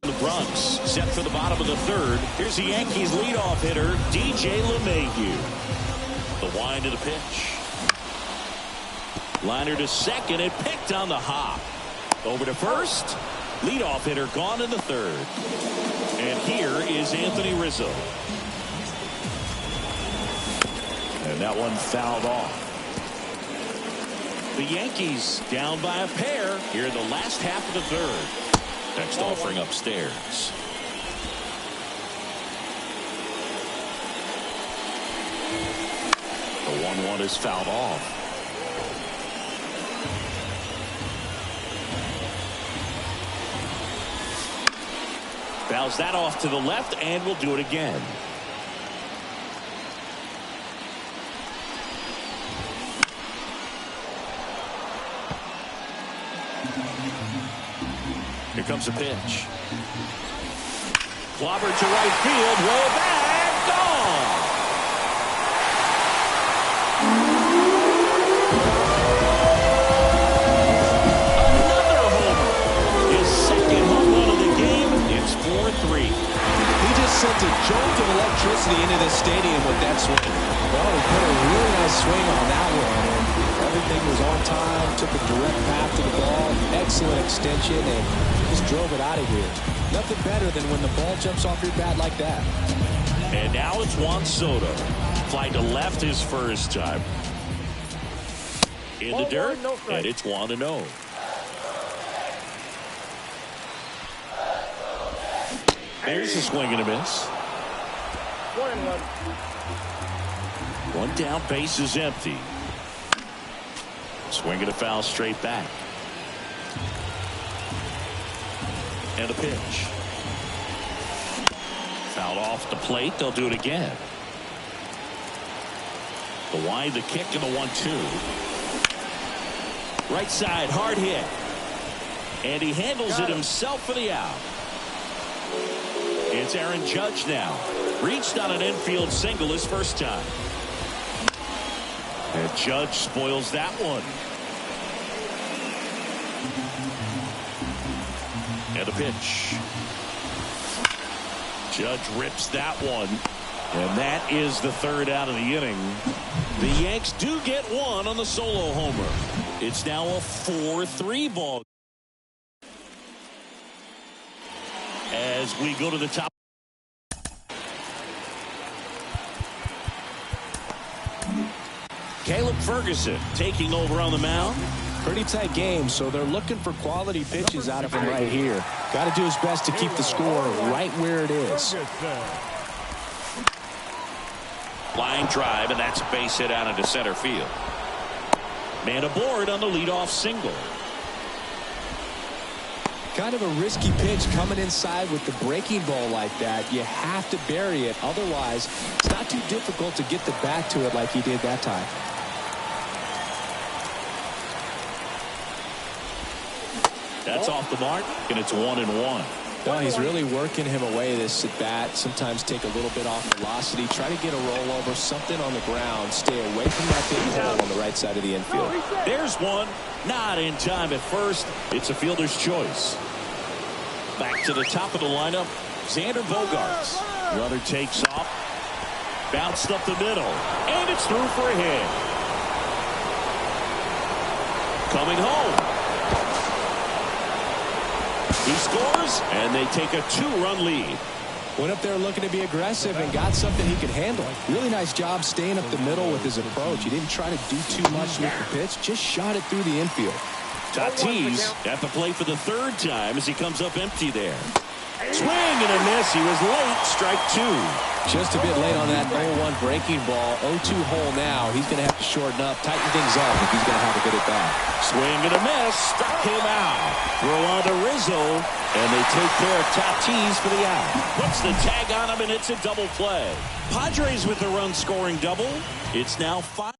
the Bronx. Set for the bottom of the third. Here's the Yankees leadoff hitter, DJ LeMahieu. The wind of the pitch. Liner to second and picked on the hop. Over to first. Leadoff hitter gone in the third. And here is Anthony Rizzo. And that one fouled off. The Yankees down by a pair here in the last half of the third. Next offering upstairs. The 1-1 is fouled off. Fouls that off to the left, and we'll do it again. Here comes a pitch. Clobbered to right field, way back, gone. Another homer. His second home run of the game. It's 4-3. He just sent a jolt of electricity into the stadium with that swing. Well, he put a really nice swing on that one, and everything was on time, took a direct path to the ball, excellent extension, and just drove it out of here. Nothing better than when the ball jumps off your bat like that. And now it's Juan Soto. Fly to left his first time. In the dirt, and it's 1-0. There's a swing and a miss. 1-1. One down, base is empty. Swing and a foul straight back. And a pitch. Fouled off the plate. They'll do it again. The wind, the kick, and the 1-2. Right side, hard hit. And he handles it himself for the out. It's Aaron Judge now. Reached on an infield single his first time. And Judge spoils that one. And a pitch. Judge rips that one. And that is the third out of the inning. The Yanks do get one on the solo homer. It's now a 4-3 ball. As we go to the top. Caleb Ferguson taking over on the mound. Pretty tight game, so they're looking for quality pitches out of him right here. Got to do his best to keep the score right where it is. Line drive, and that's a base hit out into center field. Man aboard on the leadoff single. Kind of a risky pitch coming inside with the breaking ball like that. You have to bury it. Otherwise, it's not too difficult to get the bat to it like he did that time. That's off the mark, and it's 1-1. Well, he's really working him away this at bat. Sometimes take a little bit off velocity. Try to get a rollover, something on the ground. Stay away from that big hole on the right side of the infield. There's one. Not in time at first. It's a fielder's choice. Back to the top of the lineup, Xander Bogaerts. Runner takes off. Bounced up the middle. And it's through for a hit. Coming home. He scores, and they take a 2-run lead. Went up there looking to be aggressive and got something he could handle. Really nice job staying up the middle with his approach. He didn't try to do too much with the pitch, just shot it through the infield. Tatis at the plate for the third time as he comes up empty there. Swing and a miss. He was late. Strike 2. Just a bit late on that 0-1 breaking ball. 0-2 hole now. He's going to have to shorten up, tighten things up if he's going to have a good at bat. Swing and a miss. Struck him out. Throw on to Rizzo, and they take care of Tatis for the out. Puts the tag on him, and it's a double play. Padres with the run-scoring double. It's now 5.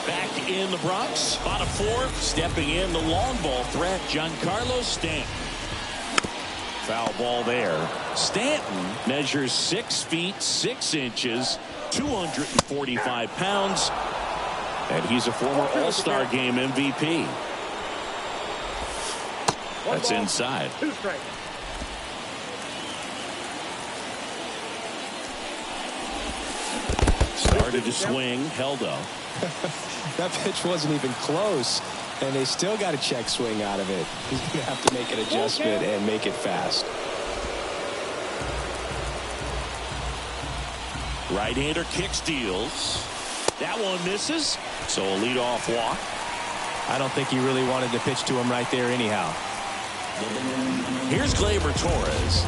Back in the Bronx, bottom 4, stepping in the long ball threat, Giancarlo Stanton. Foul ball there. Stanton measures 6 feet 6 inches, 245 pounds, and he's a former All-Star Game MVP. That's inside. 2 strikes. Started to swing, held up. That pitch wasn't even close, and they still got a check swing out of it. He's going to have to make an adjustment and make it fast. Right-hander kick steals. That one misses, so a leadoff walk. I don't think he really wanted to pitch to him right there anyhow. Here's Gleyber Torres.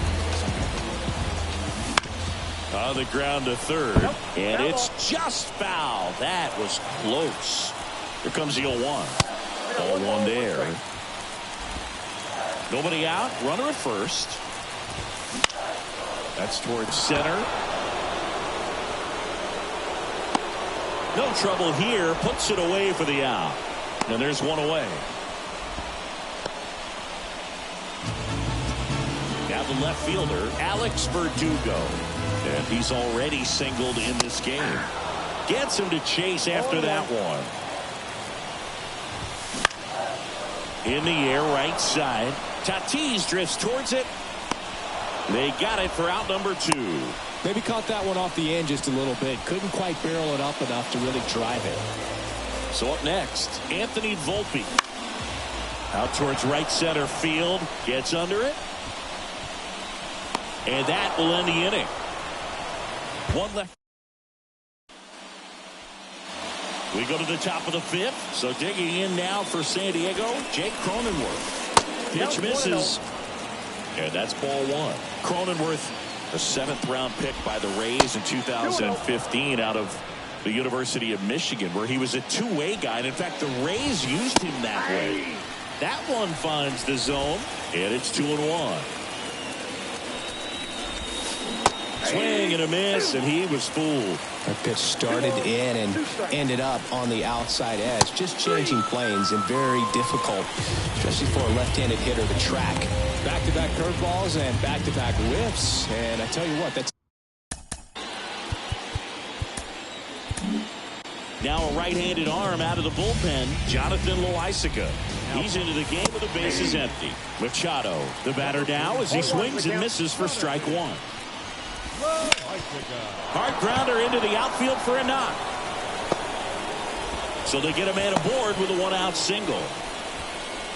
On the ground to third, and it's just foul. That was close. Here comes the 0-1. 0-1 there. Nobody out. Runner at first. That's towards center. No trouble here. Puts it away for the out. And there's one away. Now the left fielder, Alex Verdugo. And he's already singled in this game. Gets him to chase after that one. In the air, right side. Tatis drifts towards it. They got it for out number 2. Maybe caught that one off the end just a little bit. Couldn't quite barrel it up enough to really drive it. So up next, Anthony Volpe. Out towards right center field. Gets under it. And that will end the inning. One left. We go to the top of the 5th. So digging in now for San Diego, Jake Cronenworth. Pitch misses. And that's ball 1. Cronenworth, a 7th-round pick by the Rays in 2015 out of the University of Michigan, where he was a two-way guy. And in fact, the Rays used him that way. That one finds the zone, and it's 2-1. Swing and a miss, and he was fooled. That pitch started in and ended up on the outside edge. Just changing planes and very difficult, especially for a left-handed hitter to track. Back-to-back curveballs and back-to-back whiffs. And I tell you what, that's... Now a right-handed arm out of the bullpen, Jonathan Loaisiga. He's into the game with the bases empty. Machado, the batter now as he swings and misses for strike 1. Hard grounder into the outfield for a knock. So they get a man aboard with a 1-out single.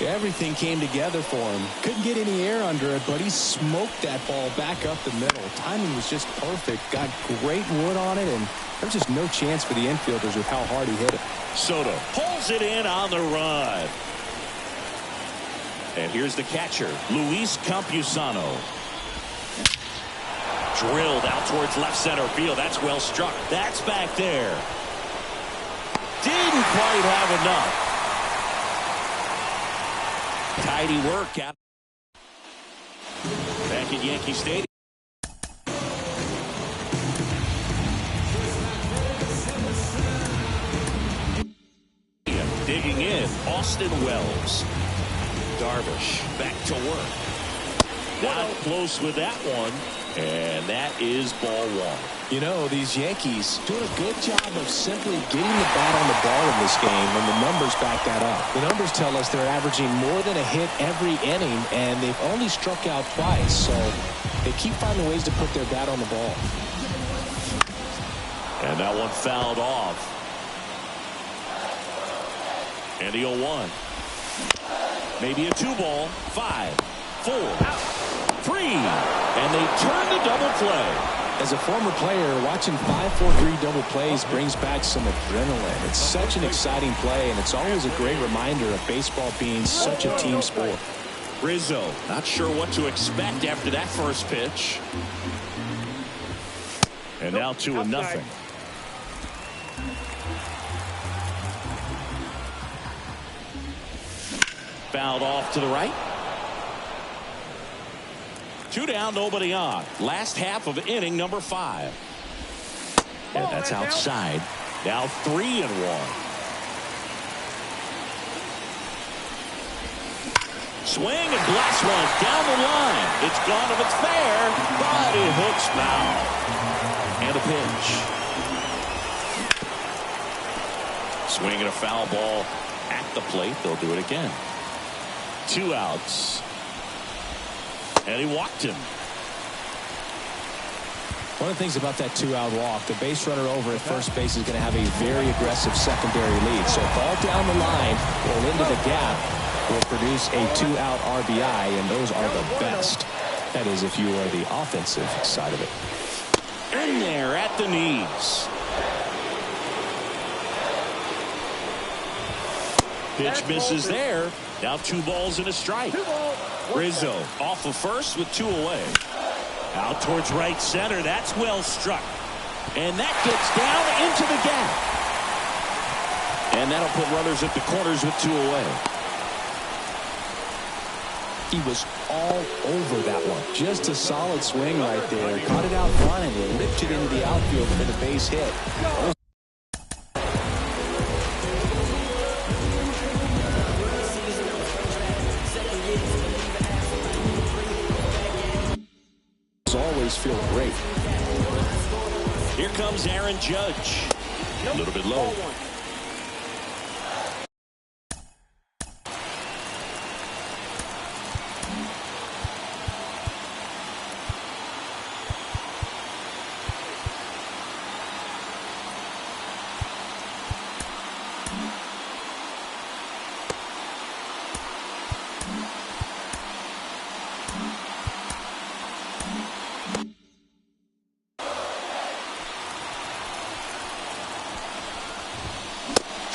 Everything came together for him. Couldn't get any air under it, but he smoked that ball back up the middle. Timing was just perfect. Got great wood on it, and there's just no chance for the infielders with how hard he hit it. Soto pulls it in on the run. And here's the catcher, Luis Campusano. Drilled out towards left center field. That's well struck. That's back there. didn't quite have enough. Tidy work out back at Yankee Stadium. Digging in, Austin Wells. Darvish back to work. Not close with that one, and that is ball one. You know, these Yankees doing a good job of simply getting the bat on the ball in this game, and the numbers back that up. The numbers tell us they're averaging more than a hit every inning, and they've only struck out twice, so they keep finding ways to put their bat on the ball. And that one fouled off. And the 0-1. Maybe a 2-ball. 5, 4, 3. And they turn the double play. As a former player, watching 5-4-3 double plays brings back some adrenaline. It's such an exciting play, and it's always a great reminder of baseball being such a team sport. Rizzo, not sure what to expect after that first pitch. And now 2-0. Fouled off to the right. 2 down, nobody on. Last half of inning number 5. And that's outside. Now 3-1. Swing and blast one down the line. It's gone if it's fair, but it hooks foul. And a pitch. Swing and a foul ball at the plate. They'll do it again. 2 outs. And he walked him. One of the things about that 2-out walk, the base runner over at first base is going to have a very aggressive secondary lead. So ball down the line or into the gap will produce a 2-out RBI, and those are the best. That is, if you are the offensive side of it. In there at the knees. Pitch misses there. Now 2 balls and a strike. Rizzo off of first with 2 away. Out towards right center. That's well struck. And that gets down into the gap. And that'll put runners at the corners with 2 away. He was all over that one. Just a solid swing right there. Caught it out front and ripped it into the outfield for the base hit. Always feel great. Here comes Aaron Judge. A little bit low.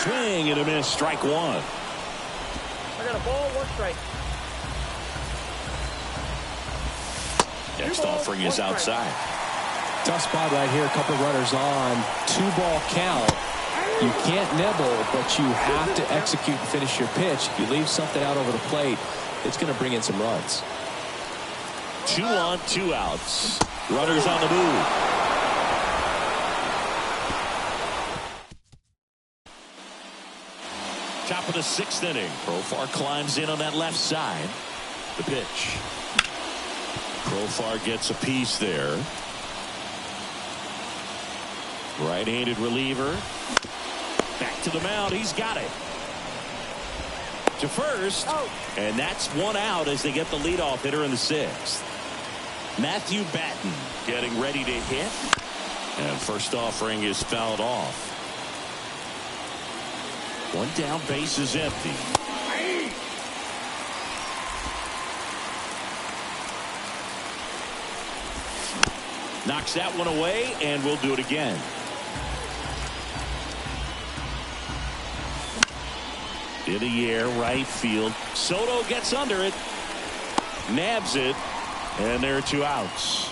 Swing and a miss. Strike 1. I got a ball, 1 strike. Next offering is outside. Tough spot right here. A couple runners on. 2-ball count. You can't nibble, but you have to execute and finish your pitch. If you leave something out over the plate, it's going to bring in some runs. 2 on, 2 outs. Runners on the move. Top of the 6th inning. Profar climbs in on that left side. The pitch. Profar gets a piece there. Right-handed reliever. Back to the mound. He's got it. To first. And that's 1 out as they get the leadoff hitter in the 6th. Matthew Batten getting ready to hit. And first offering is fouled off. 1 down, base is empty. Knocks that one away, and we'll do it again. In the air, right field. Soto gets under it. Nabs it. And there are 2 outs.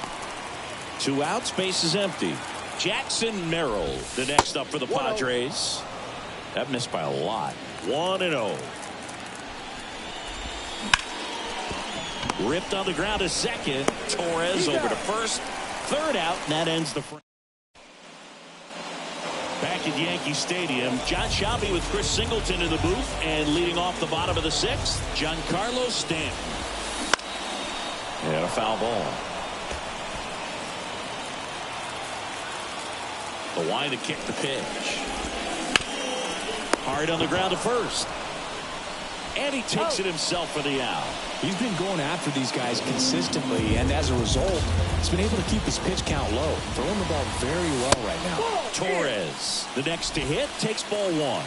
2 outs, base is empty. Jackson Merrill, the next up for the Padres. That missed by a lot. 1-0. Ripped on the ground to second. Torres over to first. Third out, and that ends the frame. Back at Yankee Stadium, John Sciambi with Chris Singleton in the booth, and leading off the bottom of the sixth, Giancarlo Stanton. And a foul ball. The wind to kick the pitch. Hard on the ground to first. And he takes it himself for the out. He's been going after these guys consistently, and as a result, he's been able to keep his pitch count low. Throwing the ball very well right now. Torres, the next to hit, takes ball one.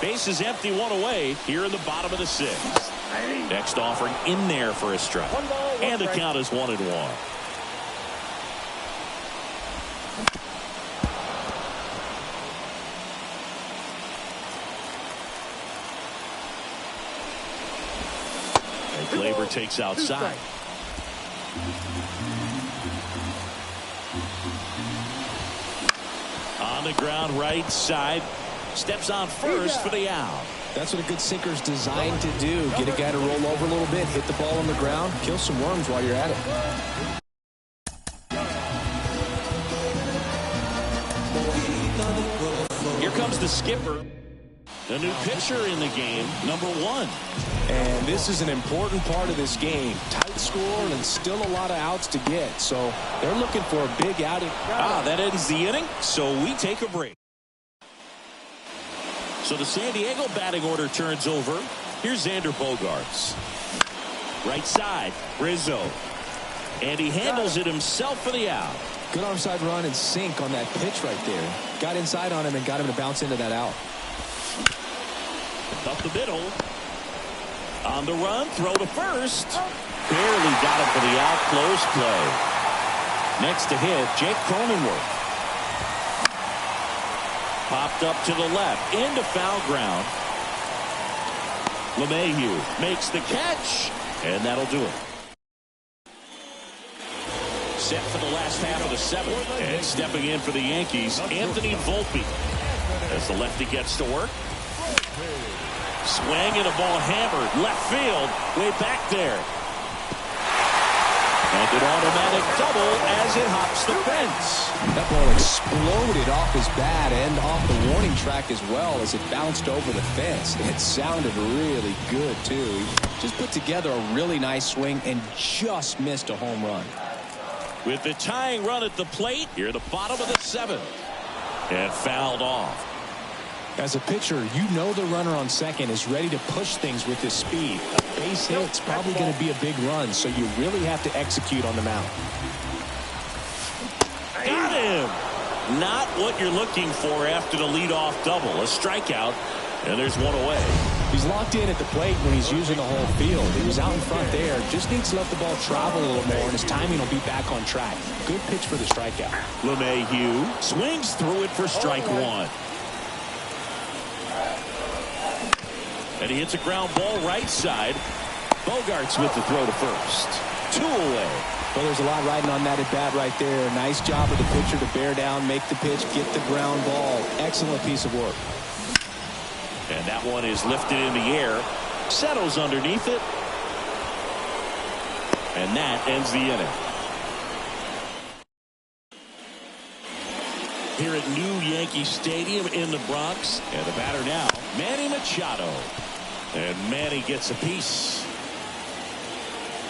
Base is empty, one away here in the bottom of the sixth. Next offering in there for a strike. And the count is 1-1. Glaber takes outside. On the ground, right side. Steps on first for the out. That's what a good sinker's designed to do. Get a guy to roll over a little bit, hit the ball on the ground, kill some worms while you're at it. Here comes the skipper. The new pitcher in the game, number 1. And this is an important part of this game. Tight score and still a lot of outs to get. So they're looking for a big outing. That ends the inning, so we take a break. So the San Diego batting order turns over. Here's Xander Bogaerts. Right side, Rizzo. And he handles it himself for the out. Good onside run and sink on that pitch right there. Got inside on him and got him to bounce into that out. Up the middle. On the run, throw to first. Barely got him for the out. Close play. Next to hit, Jake Cronenworth. Popped up to the left, into foul ground. LeMahieu makes the catch, and that'll do it. Set for the last half of the seventh, and stepping in for the Yankees, Anthony Volpe. As the lefty gets to work. Swing and a ball hammered left field, way back there. And an automatic double as it hops the fence. That ball exploded off his bat and off the warning track as well as it bounced over the fence. It sounded really good, too. He just put together a really nice swing and just missed a home run. With the tying run at the plate, here at the bottom of the seventh. And fouled off. As a pitcher, you know the runner on second is ready to push things with his speed. A base hit's probably going to be a big run, so you really have to execute on the mound. Got him! Not what you're looking for after the leadoff double. A strikeout, and there's one away. He's locked in at the plate when he's using the whole field. He was out in front there. Just needs to let the ball travel a little more, and his timing will be back on track. Good pitch for the strikeout. LeMahieu swings through it for strike one. And he hits a ground ball right side. Bogaerts with the throw to first. 2 away. Well, there's a lot riding on that at bat right there. Nice job of the pitcher to bear down, make the pitch, get the ground ball. Excellent piece of work. And that one is lifted in the air. Settles underneath it. And that ends the inning. Here at New Yankee Stadium in the Bronx. And the batter now, Manny Machado. And Manny gets a piece.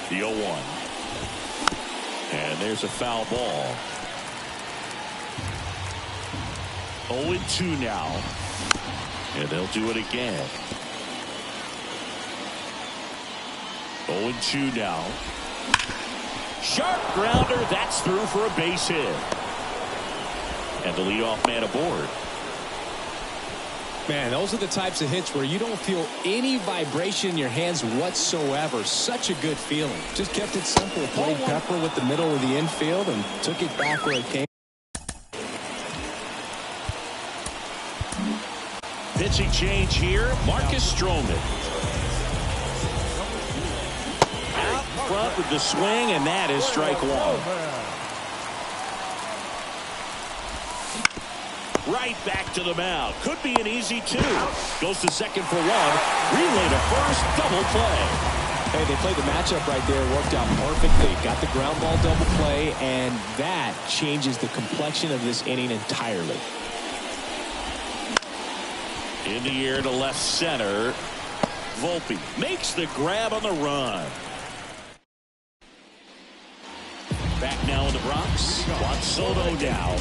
The 0-1. And there's a foul ball. 0-2 now. And they'll do it again. 0-2 now. Sharp grounder. That's through for a base hit. And the leadoff man aboard. Man, those are the types of hits where you don't feel any vibration in your hands whatsoever. Such a good feeling. Just kept it simple. Played pepper with the middle of the infield and took it back where it came. Pitching change here. Marcus Stroman. Out front with the swing, and that is strike one. right back to the mound. Could be an easy two. Goes to second for one. Relay to first. Double play. Hey, they played the matchup right there. Worked out perfectly. Got the ground ball double play, and that changes the complexion of this inning entirely. In the air to left center. Volpe makes the grab on the run. Back now in the Bronx. Juan Soto now.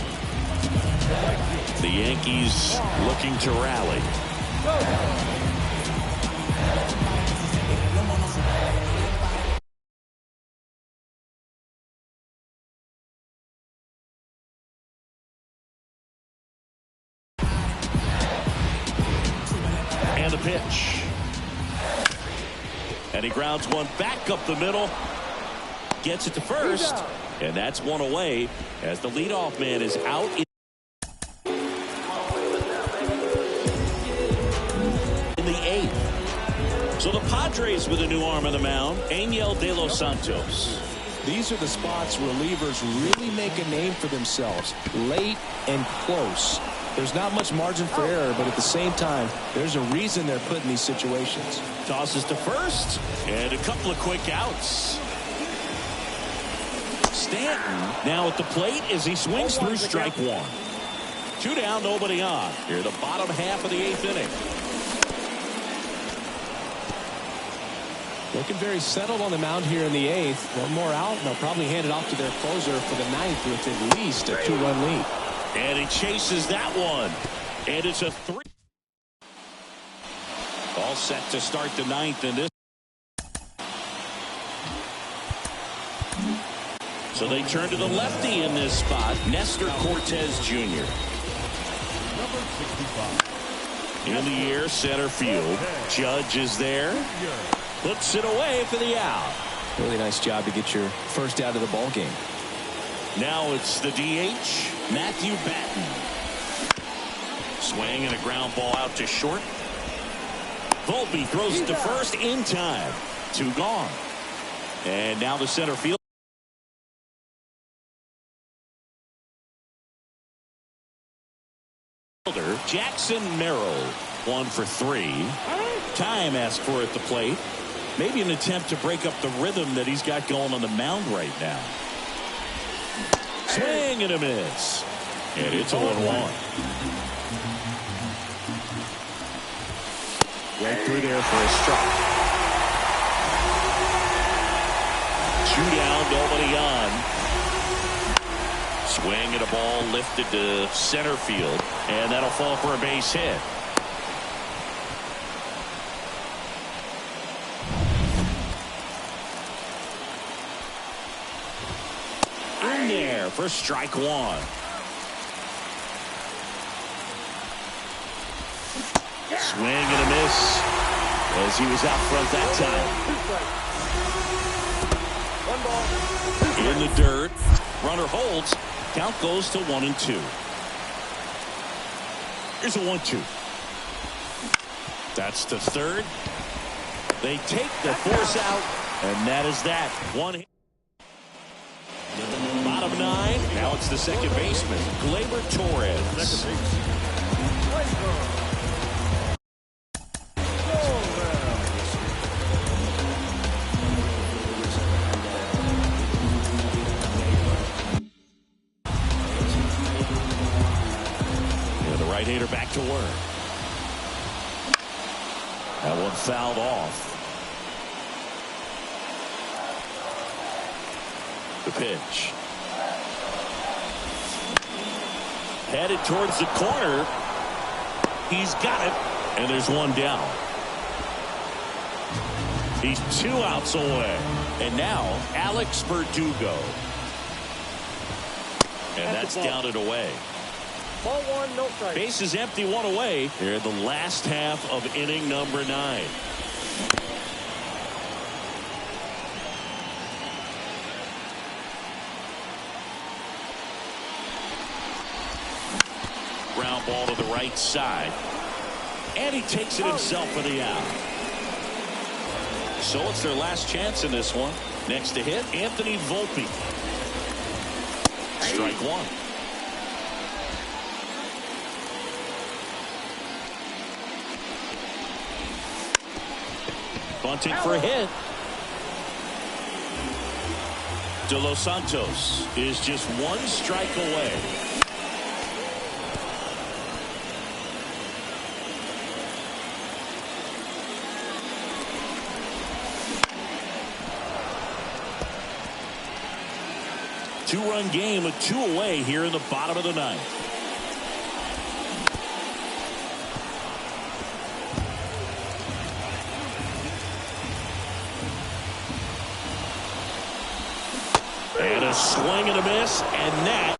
The Yankees looking to rally. And the pitch. And he grounds one back up the middle. Gets it to first. And that's one away as the leadoff man is out. In the eighth. So the Padres with a new arm on the mound. Angel De Los Santos. These are the spots relievers really make a name for themselves. Late and close. There's not much margin for error, but at the same time, there's a reason they're put in these situations. Tosses to first. And a couple of quick outs. Stanton now at the plate as he swings through strike one. 2 down, nobody on. Here the bottom half of the 8th inning. Looking very settled on the mound here in the 8th. One more out, and they'll probably hand it off to their closer for the 9th with at least a 2-run lead. And he chases that one. And it's a 3. All set to start the 9th in this. So they turn to the lefty in this spot, Nestor Cortez Jr. Number 65. In the air, center field. Judge is there. Puts it away for the out. Really nice job to get your first out of the ball game. Now it's the DH, Matthew Batten. Swing and a ground ball out to short. Volpe throws it to first in time. 2 gone. And now the center field. Jackson Merrill, 1 for 3. Time asked for at the plate. Maybe an attempt to break up the rhythm that he's got going on the mound right now. Swing and a miss. And it's a 1-1. Right through there for a strike. 2 down, nobody on. Swing and a ball lifted to center field, and that'll fall for a base hit. In there for strike 1. Swing and a miss as he was out front that time. In the dirt, runner holds. Count goes to 1-2. Here's a 1-2. That's to third. They take the force out, and that is that. One hit. Bottom 9. Now it's the second baseman, Gleyber Torres. Right-hander back to work. That one fouled off. The pitch. Headed towards the corner. He's got it. And there's one down. He's 2 outs away. And now Alex Verdugo. And that's down and away. Ball 1, no strike. Base is empty, 1 away. Here in the last half of inning number 9. Ground ball to the right side. And he takes it himself for the out. So it's their last chance in this one. Next to hit, Anthony Volpe. Strike 1. Bunting for a hit. De Los Santos is just one strike away. Two-run game with 2 away here in the bottom of the ninth. And a swing and a miss, and that